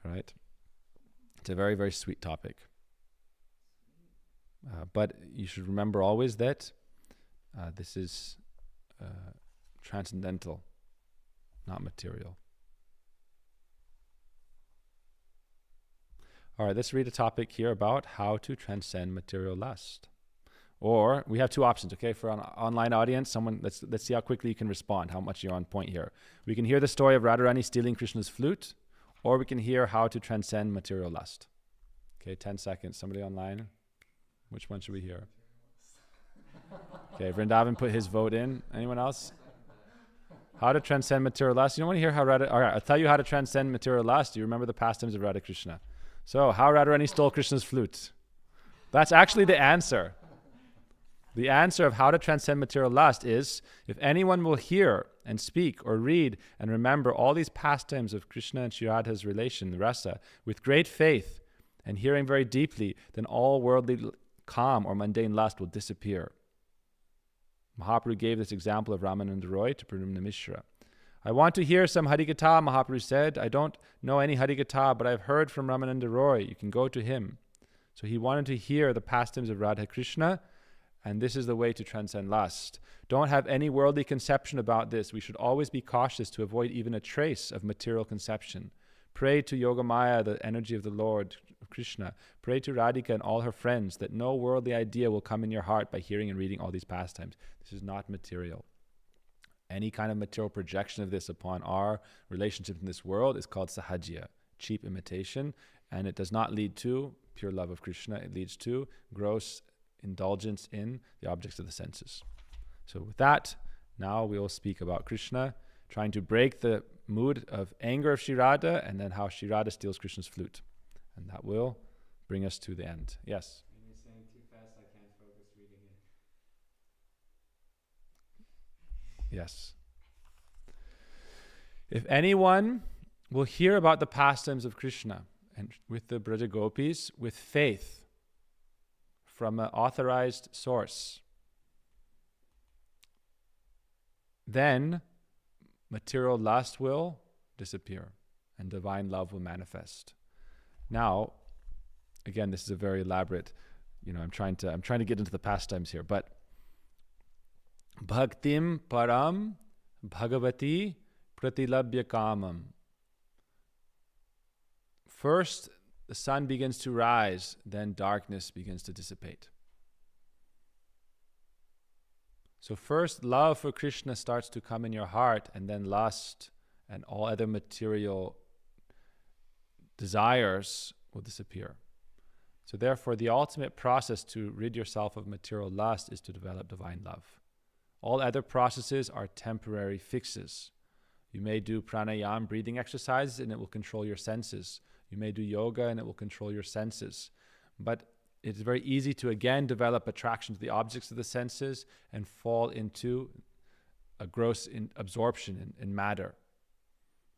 All right? It's a very, very sweet topic. But you should remember always that this is transcendental, not material. All right, let's read a topic here about how to transcend material lust. Or we have two options, okay? For an online audience, let's see how quickly you can respond, how much you're on point here. We can hear the story of Radharani stealing Krishna's flute, or we can hear how to transcend material lust. Okay, 10 seconds. Somebody online? Which one should we hear? Okay, Vrindavan put his vote in. Anyone else? How to transcend material lust. You don't want to hear how Radha... All right, I'll tell you how to transcend material lust. Do you remember the pastimes of Radha Krishna? So, how Radharani stole Krishna's flute. That's actually the answer. The answer of how to transcend material lust is, if anyone will hear and speak or read and remember all these pastimes of Krishna and Sri Radha's relation, the rasa, with great faith and hearing very deeply, then all worldly calm or mundane lust will disappear. Mahaprabhu gave this example of Ramananda Roy to Pranamana Mishra. I want to hear some Harikatha, Mahaprabhu said. I don't know any Harikatha, but I've heard from Ramananda Roy. You can go to him. So he wanted to hear the pastimes of Radha Krishna, and this is the way to transcend lust. Don't have any worldly conception about this. We should always be cautious to avoid even a trace of material conception. Pray to Yogamaya, the energy of the Lord, Krishna. Pray to Radhika and all her friends that no worldly idea will come in your heart by hearing and reading all these pastimes. This is not material. Any kind of material projection of this upon our relationship in this world is called sahajya, cheap imitation, and it does not lead to pure love of Krishna. It leads to gross indulgence in the objects of the senses. So with that, now we will speak about Krishna, trying to break the mood of anger of Sri Radha, and then how Sri Radha steals Krishna's flute. And that will bring us to the end. Yes? When you're saying too fast, I can't focus reading it. Yes. If anyone will hear about the pastimes of Krishna and with the Braja Gopis with faith from an authorized source, then material lust will disappear and divine love will manifest. Now, again, this is a very elaborate, I'm trying to get into the pastimes here, but Bhaktim param bhagavati pratilabhya kamam. First, the sun begins to rise, then darkness begins to dissipate. So first, love for Krishna starts to come in your heart, and then lust and all other material desires will disappear. So therefore, the ultimate process to rid yourself of material lust is to develop divine love. All other processes are temporary fixes. You may do pranayama, breathing exercises, and it will control your senses. You may do yoga, and it will control your senses. But it's very easy to again develop attraction to the objects of the senses and fall into a gross absorption in matter.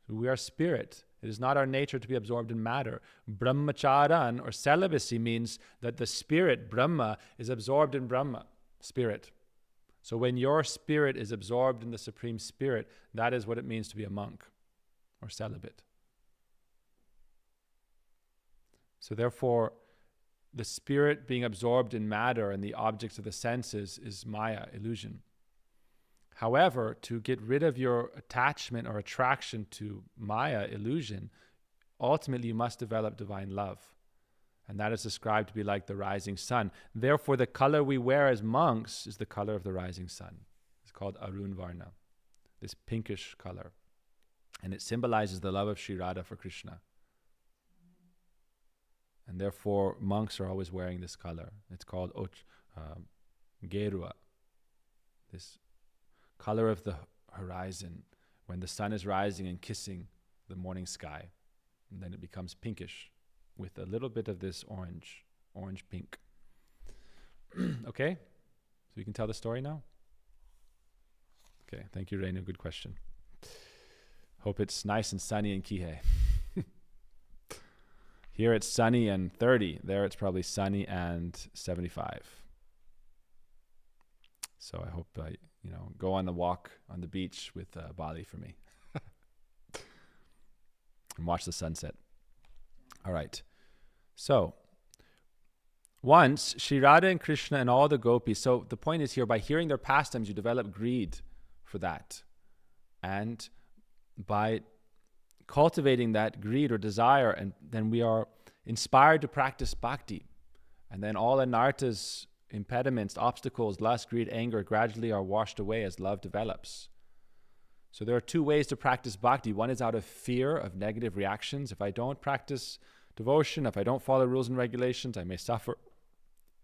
So we are spirit. It is not our nature to be absorbed in matter. Brahmacharan, or celibacy, means that the spirit, Brahma, is absorbed in Brahma, spirit. So when your spirit is absorbed in the Supreme Spirit, that is what it means to be a monk or celibate. So therefore, the spirit being absorbed in matter and the objects of the senses is maya, illusion. However, to get rid of your attachment or attraction to maya, illusion, ultimately you must develop divine love. And that is described to be like the rising sun. Therefore, the color we wear as monks is the color of the rising sun. It's called Arun Varna, this pinkish color. And it symbolizes the love of Sri Radha for Krishna. And therefore, monks are always wearing this color. It's called Gerua, this color of the horizon, when the sun is rising and kissing the morning sky. And then it becomes pinkish with a little bit of this orange pink. Okay? So you can tell the story now? Okay, thank you, Renu. Good question. Hope it's nice and sunny in Kihei. Here it's sunny and 30. There it's probably sunny and 75. So I hope go on the walk on the beach with Bali for me. And watch the sunset. All right. So, once Sri Radha and Krishna and all the gopis, so the point is here, by hearing their pastimes, you develop greed for that. And by cultivating that greed or desire, and then we are inspired to practice bhakti. And then all anarthas, impediments, obstacles, lust, greed, anger gradually are washed away as love develops. So there are two ways to practice bhakti. One is out of fear of negative reactions. If I don't practice devotion, if I don't follow rules and regulations, I may suffer.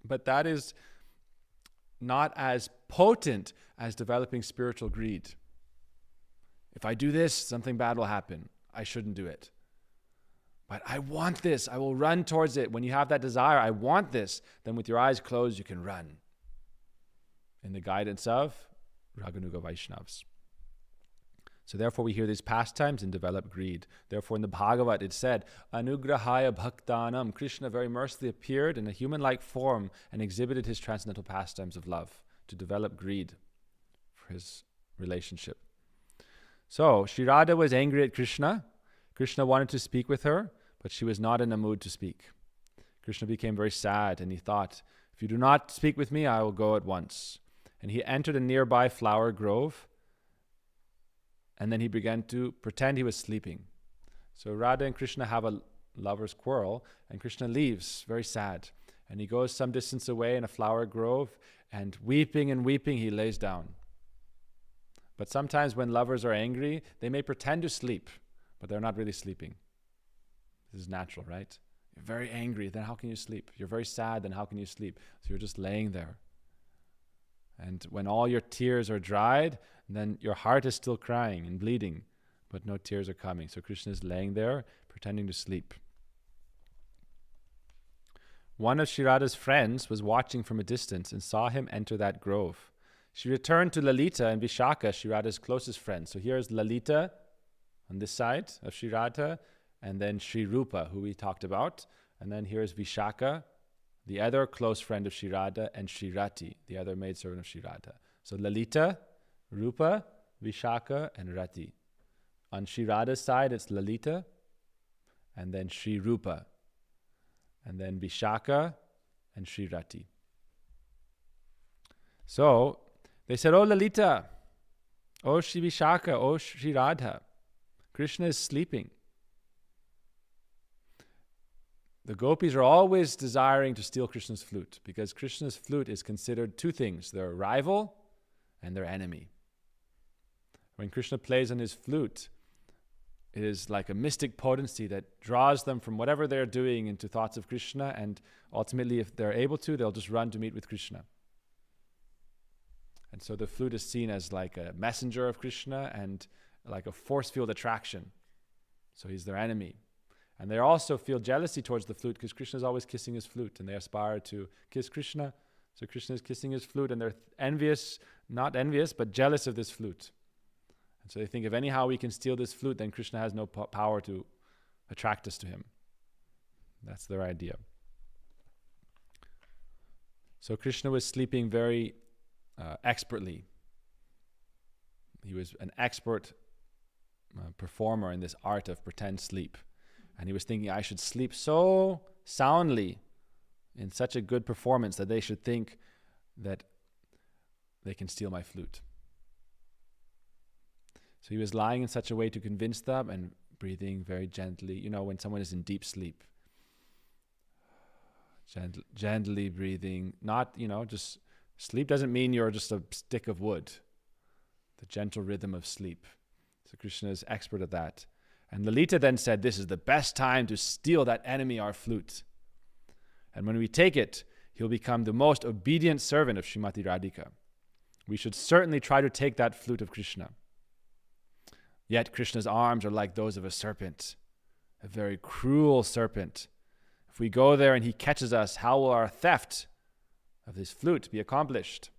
But that is not as potent as developing spiritual greed. If I do this, something bad will happen. I shouldn't do it. But I want this. I will run towards it. When you have that desire, I want this, then with your eyes closed, you can run. In the guidance of Raganuga Vaishnavas. So therefore we hear these pastimes and develop greed. Therefore in the Bhagavad it said, Anugrahaya Bhaktanam, Krishna very mercifully appeared in a human-like form and exhibited his transcendental pastimes of love to develop greed for his relationship. So Sri Radha was angry at Krishna. Krishna wanted to speak with her, but she was not in a mood to speak. Krishna became very sad and he thought, if you do not speak with me, I will go at once. And he entered a nearby flower grove. And then he began to pretend he was sleeping. So Radha and Krishna have a lover's quarrel, and Krishna leaves, very sad. And he goes some distance away in a flower grove, and weeping, he lays down. But sometimes when lovers are angry, they may pretend to sleep, but they're not really sleeping. This is natural, right? You're very angry, then how can you sleep? You're very sad, then how can you sleep? So you're just laying there. And when all your tears are dried, then your heart is still crying and bleeding, but no tears are coming. So Krishna is laying there, pretending to sleep. One of Sri Radha's friends was watching from a distance and saw him enter that grove. She returned to Lalita and Vishaka, Sri Radha's closest friends. So here's Lalita on this side of Sri Radha, and then Sri Rupa, who we talked about. And then here's Vishaka, the other close friend of Sri Radha, and Sri Rati, the other maidservant of Sri Radha. So Lalita, Rupa, Vishaka, and Rati. On Sri Radha's side, it's Lalita, and then Sri Rupa, and then Vishaka, and Sri Rati. So they said, oh Lalita, oh Sri Vishaka, oh Sri Radha, Krishna is sleeping. The gopis are always desiring to steal Krishna's flute because Krishna's flute is considered two things, their rival and their enemy. When Krishna plays on his flute, it is like a mystic potency that draws them from whatever they're doing into thoughts of Krishna, and ultimately, if they're able to, they'll just run to meet with Krishna. And so the flute is seen as like a messenger of Krishna and like a force field attraction. So he's their enemy. And they also feel jealousy towards the flute because Krishna is always kissing his flute, and they aspire to kiss Krishna. So Krishna is kissing his flute, and they're envious, not envious, but jealous of this flute. And so they think if anyhow we can steal this flute, then Krishna has no power to attract us to him. That's their idea. So Krishna was sleeping very expertly. He was an expert performer in this art of pretend sleep. And he was thinking, I should sleep so soundly in such a good performance that they should think that they can steal my flute. So he was lying in such a way to convince them and breathing very gently. You know, when someone is in deep sleep, gently breathing. Not, just sleep doesn't mean you're just a stick of wood. The gentle rhythm of sleep. So Krishna is expert at that. And Lalita then said, this is the best time to steal that enemy, our flute. And when we take it, he'll become the most obedient servant of Srimati Radhika. We should certainly try to take that flute of Krishna. Yet Krishna's arms are like those of a serpent, a very cruel serpent. If we go there and he catches us, how will our theft of this flute be accomplished?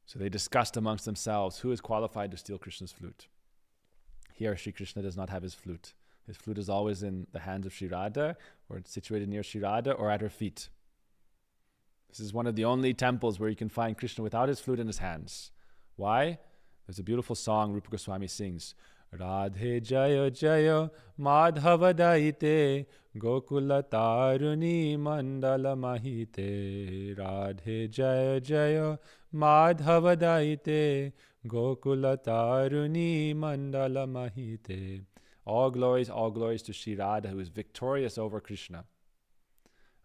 So they discussed amongst themselves who is qualified to steal Krishna's flute. Here, Sri Krishna does not have his flute. His flute is always in the hands of Sri Radha, or it's situated near Sri Radha, or at her feet. This is one of the only temples where you can find Krishna without his flute in his hands. Why? There's a beautiful song Rupa Goswami sings. Radhe Jaya Jaya Madhava Daite Gokula Taruni Mandala Mahite. Radhe Jaya Jaya Madhava Daite Gokula Taruni Mandala Mahite. All glories to Sri Radha, who is victorious over Krishna.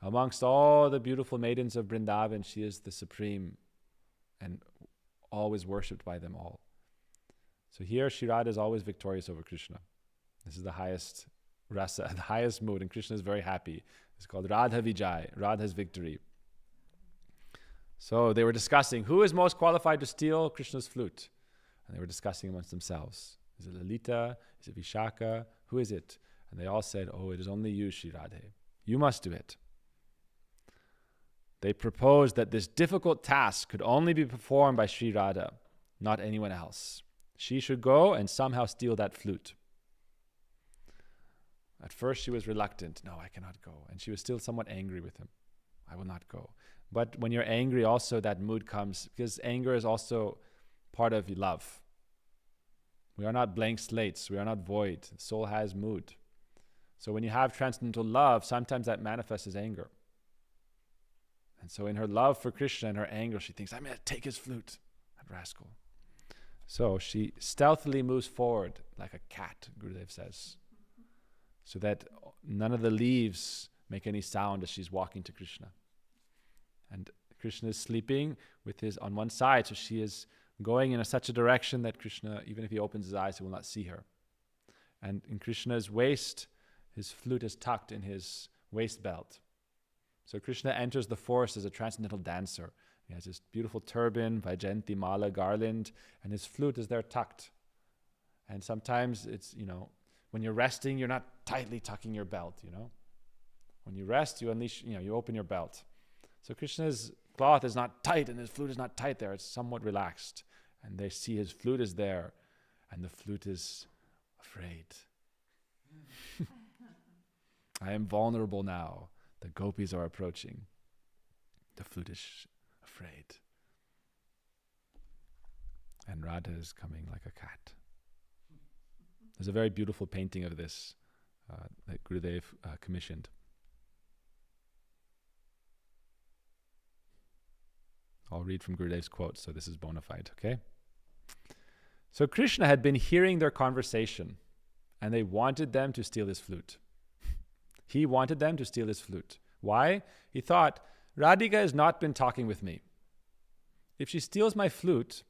Amongst all the beautiful maidens of Vrindavan, she is the supreme and always worshipped by them all. So here, Sri Radha is always victorious over Krishna. This is the highest rasa, the highest mood, and Krishna is very happy. It's called Radha Vijay, Radha's victory. So they were discussing who is most qualified to steal Krishna's flute. And they were discussing amongst themselves. Is it Lalita? Is it Vishaka? Who is it? And they all said, oh, it is only you, Sri Radha. You must do it. They proposed that this difficult task could only be performed by Sri Radha, not anyone else. She should go and somehow steal that flute. At first she was reluctant. No, I cannot go. And she was still somewhat angry with him. I will not go. But when you're angry, also that mood comes, because anger is also part of love. We are not blank slates. We are not void. The soul has mood. So when you have transcendental love, sometimes that manifests as anger. And so in her love for Krishna and her anger, she thinks, I'm going to take his flute, that rascal. So she stealthily moves forward like a cat, Gurudev says, so that none of the leaves make any sound as she's walking to Krishna. And Krishna is sleeping with his on one side, so she is going in such a direction that Krishna, even if he opens his eyes, he will not see her. And in Krishna's waist, his flute is tucked in his waist belt. So Krishna enters the forest as a transcendental dancer. He has this beautiful turban, Vajayanti Mala, garland, and his flute is there tucked. And sometimes it's, when you're resting, you're not tightly tucking your belt, When you rest, you unleash, you open your belt. So Krishna's cloth is not tight and his flute is not tight there. It's somewhat relaxed. And they see his flute is there and the flute is afraid. I am vulnerable now. The gopis are approaching. The flute is afraid. And Radha is coming like a cat. There's a very beautiful painting of this that Gurudev commissioned. I'll read from Gurudev's quote, so this is bona fide, okay? So Krishna had been hearing their conversation, and they wanted them to steal his flute. He wanted them to steal his flute. Why? He thought, Radhika has not been talking with me. If she steals my flute,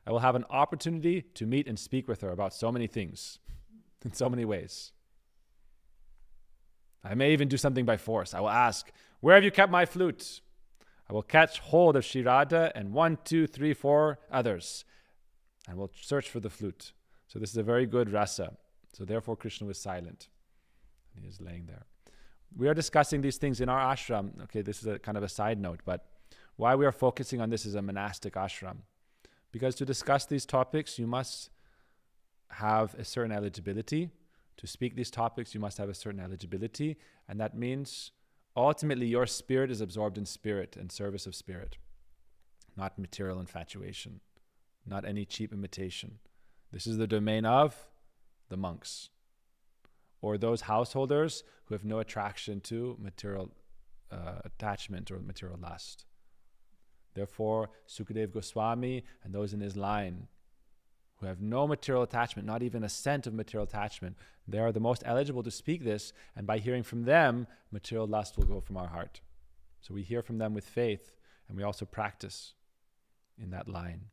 I will have an opportunity to meet and speak with her about so many things, in so many ways. I may even do something by force. I will ask, where have you kept my flute? I will catch hold of Sri Radha and 1, 2, 3, 4 others, and will search for the flute. So this is a very good rasa. So therefore Krishna was silent. He is laying there. We are discussing these things in our ashram. Okay, this is a kind of a side note, but why we are focusing on this is a monastic ashram. Because to discuss these topics, you must have a certain eligibility. To speak these topics, you must have a certain eligibility, and that means ultimately your spirit is absorbed in spirit and service of spirit, not material infatuation, not any cheap imitation. This is the domain of the monks, or those householders who have no attraction to material attachment or material lust. Therefore, Sukadeva Goswami and those in his line who have no material attachment, not even a cent of material attachment. They are the most eligible to speak this, and by hearing from them, material lust will go from our heart. So we hear from them with faith, and we also practice in that line.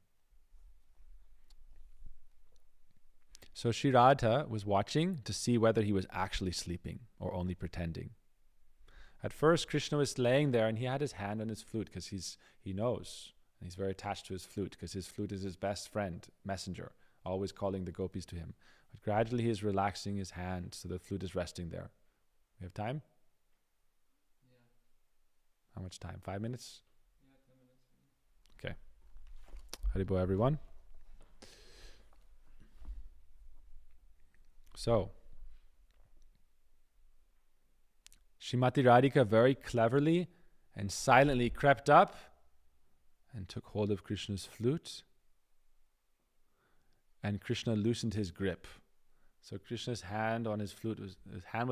So Sri Radha was watching to see whether he was actually sleeping or only pretending. At first, Krishna was laying there and he had his hand on his flute because he knows. And he's very attached to his flute because his flute is his best friend, messenger, always calling the gopis to him. But gradually he is relaxing his hand so the flute is resting there. We have time? Yeah. How much time? 5 minutes? Yeah, 10 minutes. Okay. Haribo, everyone. So, Srimati Radhika very cleverly and silently crept up and took hold of Krishna's flute, and Krishna loosened his grip. So Krishna's hand on his flute was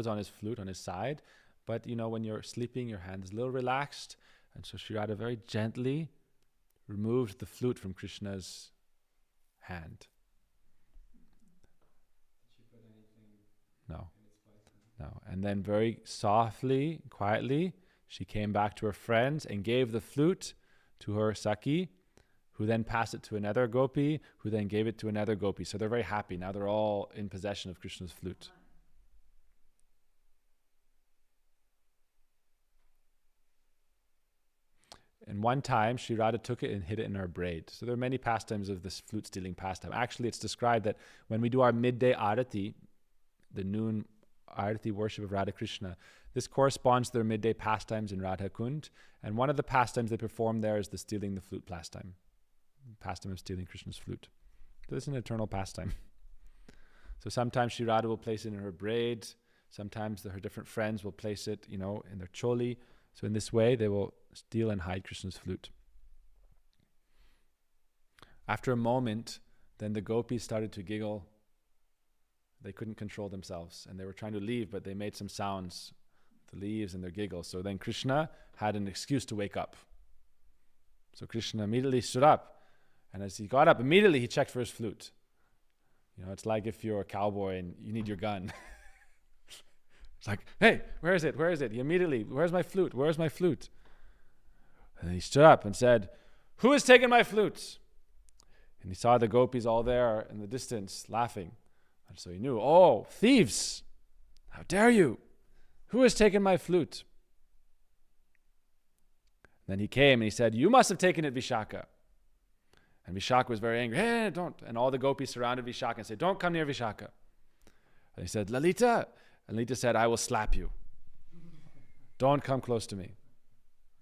on his flute on his side, but when you're sleeping, your hand is a little relaxed, and so Sri Radha very gently removed the flute from Krishna's hand. Did she put anything No. in its place? No. And then very softly, quietly, she came back to her friends and gave the flute to her Saki, who then passed it to another gopi, who then gave it to another gopi. So they're very happy. Now they're all in possession of Krishna's flute. And one time, Sri Radha took it and hid it in her braid. So there are many pastimes of this flute stealing pastime. Actually, it's described that when we do our midday arati, the noon arati worship of Radha Krishna, this corresponds to their midday pastimes in Radha Kund. And one of the pastimes they perform there is the stealing the flute pastime of stealing Krishna's flute. So it's an eternal pastime. So sometimes Sri Radha will place it in her braid. Sometimes her different friends will place it, in their choli. So in this way, they will steal and hide Krishna's flute. After a moment, then the gopis started to giggle. They couldn't control themselves, and they were trying to leave, but they made some sounds, the leaves and their giggles. So then Krishna had an excuse to wake up. So Krishna immediately stood up, and as he got up, immediately he checked for his flute. It's like if you're a cowboy and you need your gun. It's like, hey, where is it? Where is it? He immediately, where's my flute? Where's my flute? And then he stood up and said, who has taken my flute? And he saw the gopis all there in the distance laughing. And so he knew, oh, thieves, how dare you? Who has taken my flute? Then he came and he said, you must have taken it, Vishaka. And Vishaka was very angry. Hey, don't. And all the gopis surrounded Vishaka and said, don't come near Vishaka. And he said, Lalita. And Lalita said, I will slap you. Don't come close to me.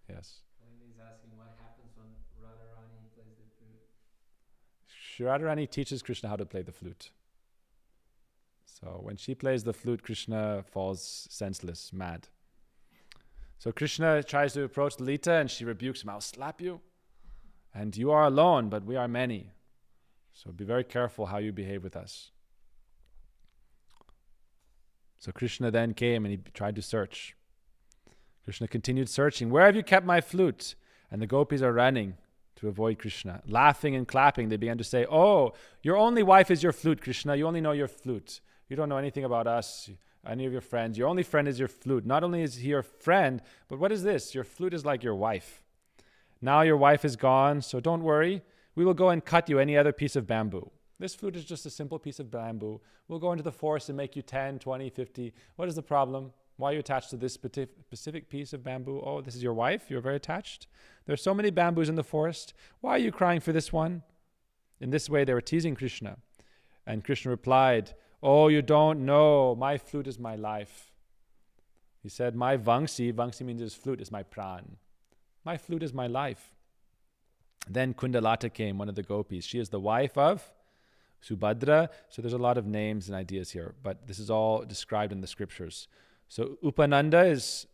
Yes. He's asking what happens when Radharani plays the flute. Shri Radharani teaches Krishna how to play the flute. So when she plays the flute, Krishna falls senseless, mad. So Krishna tries to approach Lalita and she rebukes him. I'll slap you. And you are alone, but we are many. So be very careful how you behave with us. So Krishna then came and he tried to search. Krishna continued searching. Where have you kept my flute? And the gopis are running to avoid Krishna. Laughing and clapping, they began to say, oh, your only wife is your flute, Krishna. You only know your flute. You don't know anything about us, any of your friends. Your only friend is your flute. Not only is he your friend, but what is this? Your flute is like your wife. Now your wife is gone, so don't worry. We will go and cut you any other piece of bamboo. This flute is just a simple piece of bamboo. We'll go into the forest and make you 10, 20, 50. What is the problem? Why are you attached to this specific piece of bamboo? Oh, this is your wife? You're very attached? There are so many bamboos in the forest. Why are you crying for this one? In this way, they were teasing Krishna. And Krishna replied, oh, you don't know. My flute is my life. He said, my vangsi means his flute, is my pran. My flute is my life. Then Kundalata came, one of the gopis. She is the wife of Subhadra. So there's a lot of names and ideas here, but this is all described in the scriptures. So Upananda is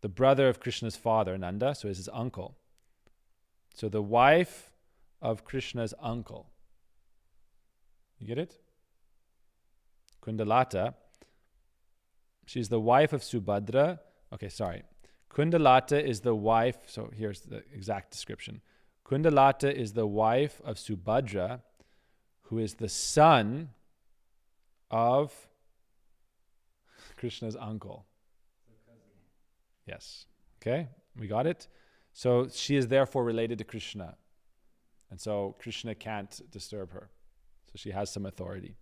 the brother of Krishna's father, Nanda, so is his uncle. So the wife of Krishna's uncle. You get it? Kundalata. She's the wife of Subhadra. Okay, sorry. Kundalata is the wife, so here's the exact description. Kundalata is the wife of Subhadra, who is the son of Krishna's uncle. Yes. Okay, we got it? So she is therefore related to Krishna. And so Krishna can't disturb her. So she has some authority.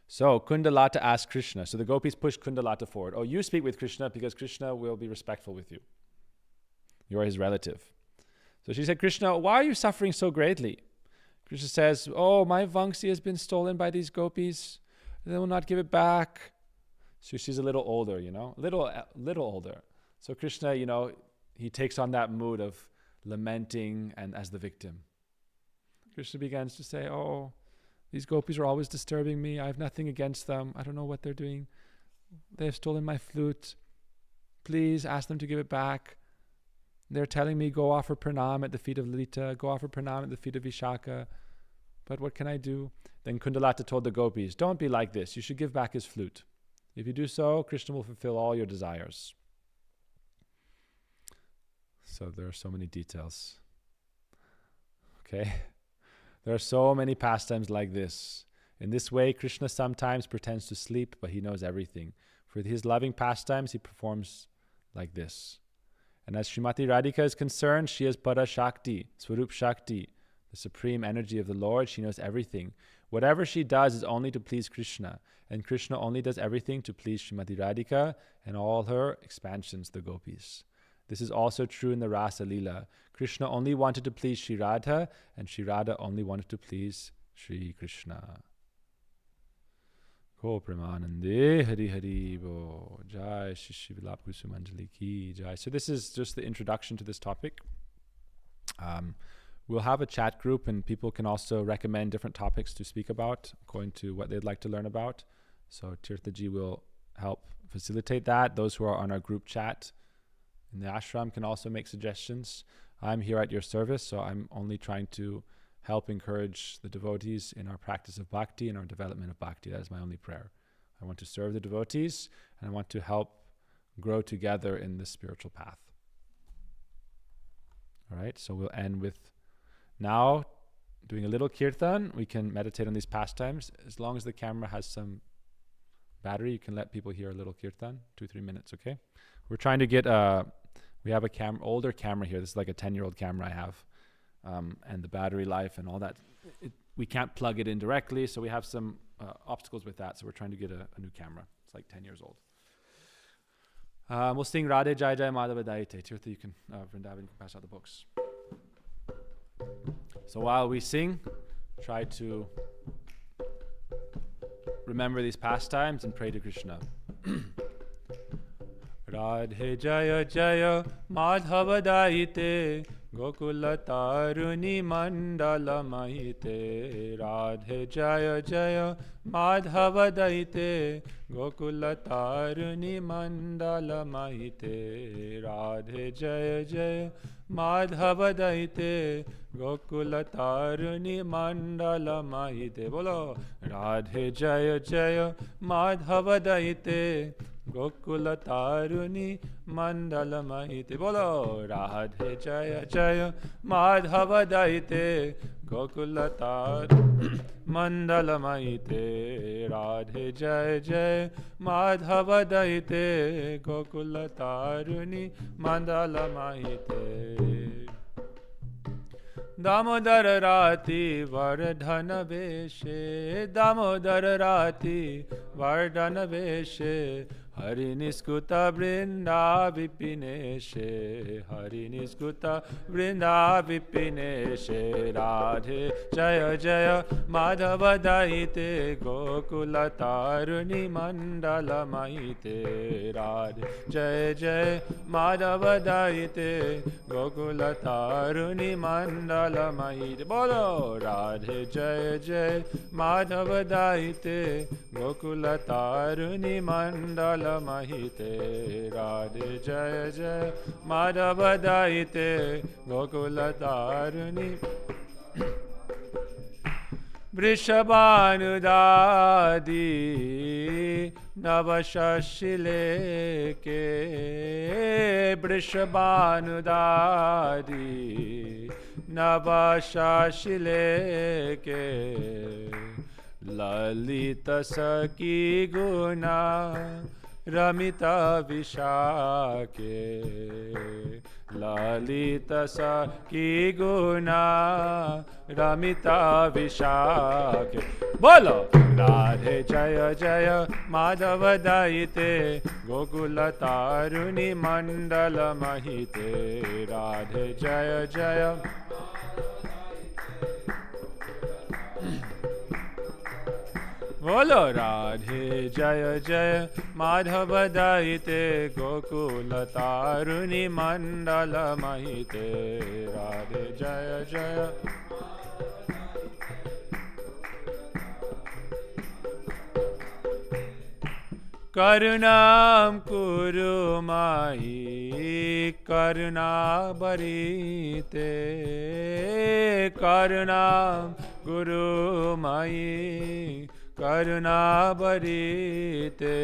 So Kundalata asked Krishna. So the gopis push Kundalata forward. Oh, you speak with Krishna because Krishna will be respectful with you. You are his relative. So she said, Krishna, why are you suffering so greatly? Krishna says, oh, my Vangsi has been stolen by these gopis. They will not give it back. So she's a little older, little older. So Krishna, he takes on that mood of lamenting and as the victim. Krishna begins to say, oh, these gopis are always disturbing me. I have nothing against them. I don't know what they're doing. They have stolen my flute. Please ask them to give it back. They're telling me go offer pranam at the feet of Lalita, go offer pranam at the feet of Vishaka. But what can I do? Then Kundalata told the gopis, don't be like this. You should give back his flute. If you do so, Krishna will fulfill all your desires. So there are so many details. Okay? There are so many pastimes like this. In this way, Krishna sometimes pretends to sleep, but he knows everything. For his loving pastimes, he performs like this. And as Srimati Radhika is concerned, she is Para Shakti, Swarup Shakti, the supreme energy of the Lord. She knows everything. Whatever she does is only to please Krishna. And Krishna only does everything to please Srimati Radhika and all her expansions, the gopis. This is also true in the Rasa Leela. Krishna only wanted to please Shri Radha, and Shri Radha only wanted to please Shri Krishna. Ko Premanande Hari Hari Bo Jai Shri Vilapa Kusumanjali Ki Jai. So this is just the introduction to this topic. We'll have a chat group, and people can also recommend different topics to speak about according to what they'd like to learn about. So Tirthaji will help facilitate that. Those who are on our group chat in the ashram can also make suggestions. I'm here at your service, so I'm only trying to help encourage the devotees in our practice of bhakti and our development of bhakti. That is my only prayer. I want to serve the devotees, and I want to help grow together in this spiritual path. All right, so we'll end with now doing a little kirtan. We can meditate on these pastimes. As long as the camera has some battery, you can let people hear a little kirtan, 2-3 minutes, okay? We're trying to get we have a older camera here. This is like a 10-year-old camera I have. And the battery life and all that. We can't plug it in directly, so we have some obstacles with that. So we're trying to get a new camera. It's like 10 years old. We'll sing Radhe Jai Jai Madhava Daite. Tirtha, you can, Vrindavan, you can pass out the books. So while we sing, try to remember these pastimes and pray to Krishna. Radhe Jaya Jaya Madhava Daite Gokula Taruni Mandala Mahite. Radhe Jaya Jaya Madhava Daite Gokula Taruni Mandala Mahite. Radhe Jaya Jaya Madhava Daite Gokula Taruni Mandala Mahite. Bolo Radhe Jaya Jaya Madhava Daite Gokula Taruni Mandala Mahite. Bolo Radhe Jaya Jaya Madhava Daite Gokula Taruni Mandala Mahite. Radhe Jaya Jaya Madhava Daite Gokula Taruni Mandala Mahite. Damodar Rati Vardhana Veshe. Damodar Rati Vardhana Veshe. Hari Niskuta Vrinda Vipineshe. Hari Niskuta Vrinda Vipineshe. Radhe Jaya Jaya Madhava Daite Gokula Taruni Mandala Mahite. Radhe Jaya Jaya Madhava Daite Gokula Taruni Mandala Mahite. Bolo Radhe Jaya Jaya Madhava Daite Gokula Taruni Mandala Mahite. Radhe Jaya Jaya Madhava Daite Gokula Taruni Vrishabhanu Dadi Navashashile Ke. Vrishabhanu Dadi नवशाशिले के ललित सखी गुना रमिता विशाखे ललित सखी गुना रमिता विशाखे बोलो राधे जय जय माधव दयिते गोकुल तारुणी मंडल महिते राधे जय जय बोलो राधे जय जय माधव दयिते गोकुल तारुणी मंडल महिते राधे जय जय करुणाम कुरु माई करुणा बरीते करुणाम गुरु माई करुणा बरीते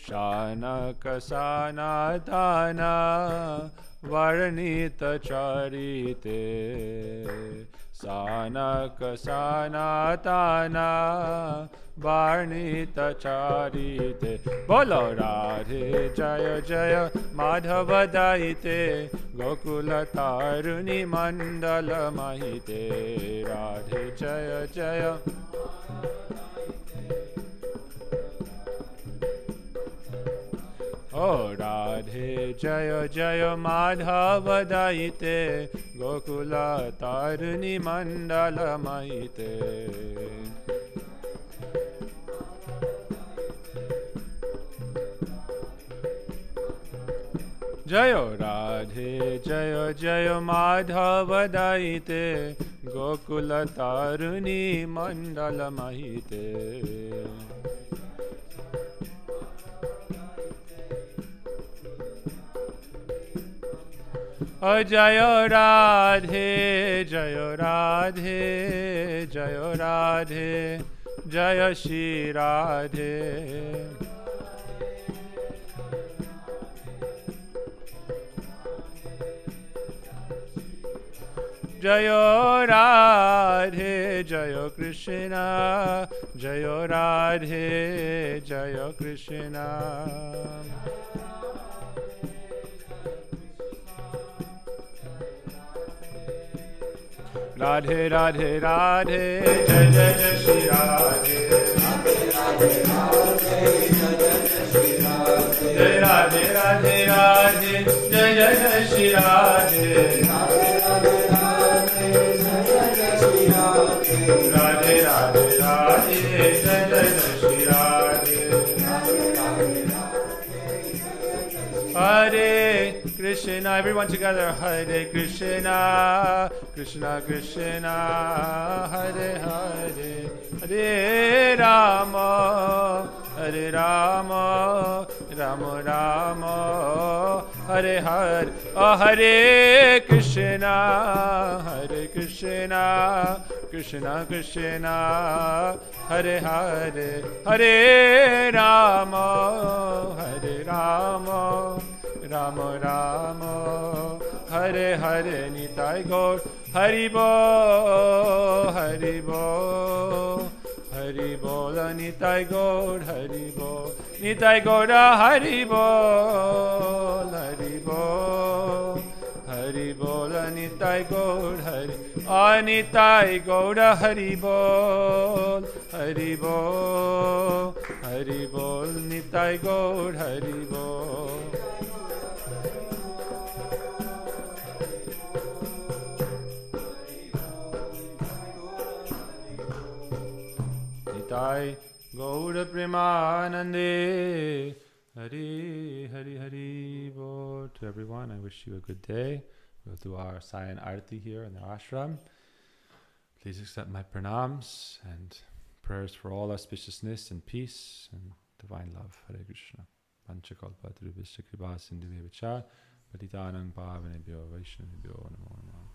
शानक सनातना वर्णित चरिते शानक सनातना वर्णित चरिते बोलो राधे जय जय माधव दयिते गोकुल तारुणी मंडल महिते राधे जय जय ओ राधे जय जय माधव दयिते गोकुल तारुणी मंडल महिते जय राधे जय जय माधव दयिते गोकुल तारुणी मंडल महिते जय राधे जय राधे जय राधे जय श्री राधे जय राधे जय कृष्णा जय राधे जय कृष्णा राधे राधे राधे जय जय जय श्री राधे राधे राधे जय राधे राधे राधे जय जय जय श्री राधे राधे राधे राधे राधे जय जय जय Shri Radhe Hare Krishna, everyone together. Hare Krishna, Krishna Krishna, Hare Hare, Hare Rama, Hare Rama, Rama Rama, Hare Hare. Oh, Hare Krishna, Hare Krishna, Krishna Krishna, Hare Hare, Hare Rama, Hare Rama, Rama Rama, Hare Hare. Nitai Gaur, Hari Bol, Hari Bol, Hari Bol, Nitai Gaur, Hari Bol, Nitai Gaur, Hari Bol, Hari Bol, Hari Bol, Nitai Gaur, Hari, Nitai Gaur, Hari Bol, Hari Bol, Hari Bol, Nitai Gaur, Hari Bol. Nitai Gaur Premanande, Hari Hari Hari Bol. To everyone, I wish you a good day. We'll do our Sayan Arti here in the ashram. Please accept my pranams and prayers for all auspiciousness and peace and divine love. Hare Krishna. Panchakalpatarubhishya kripa sindhuvevacha patitanang pavanebhyo vaishnavibhyo namo namo.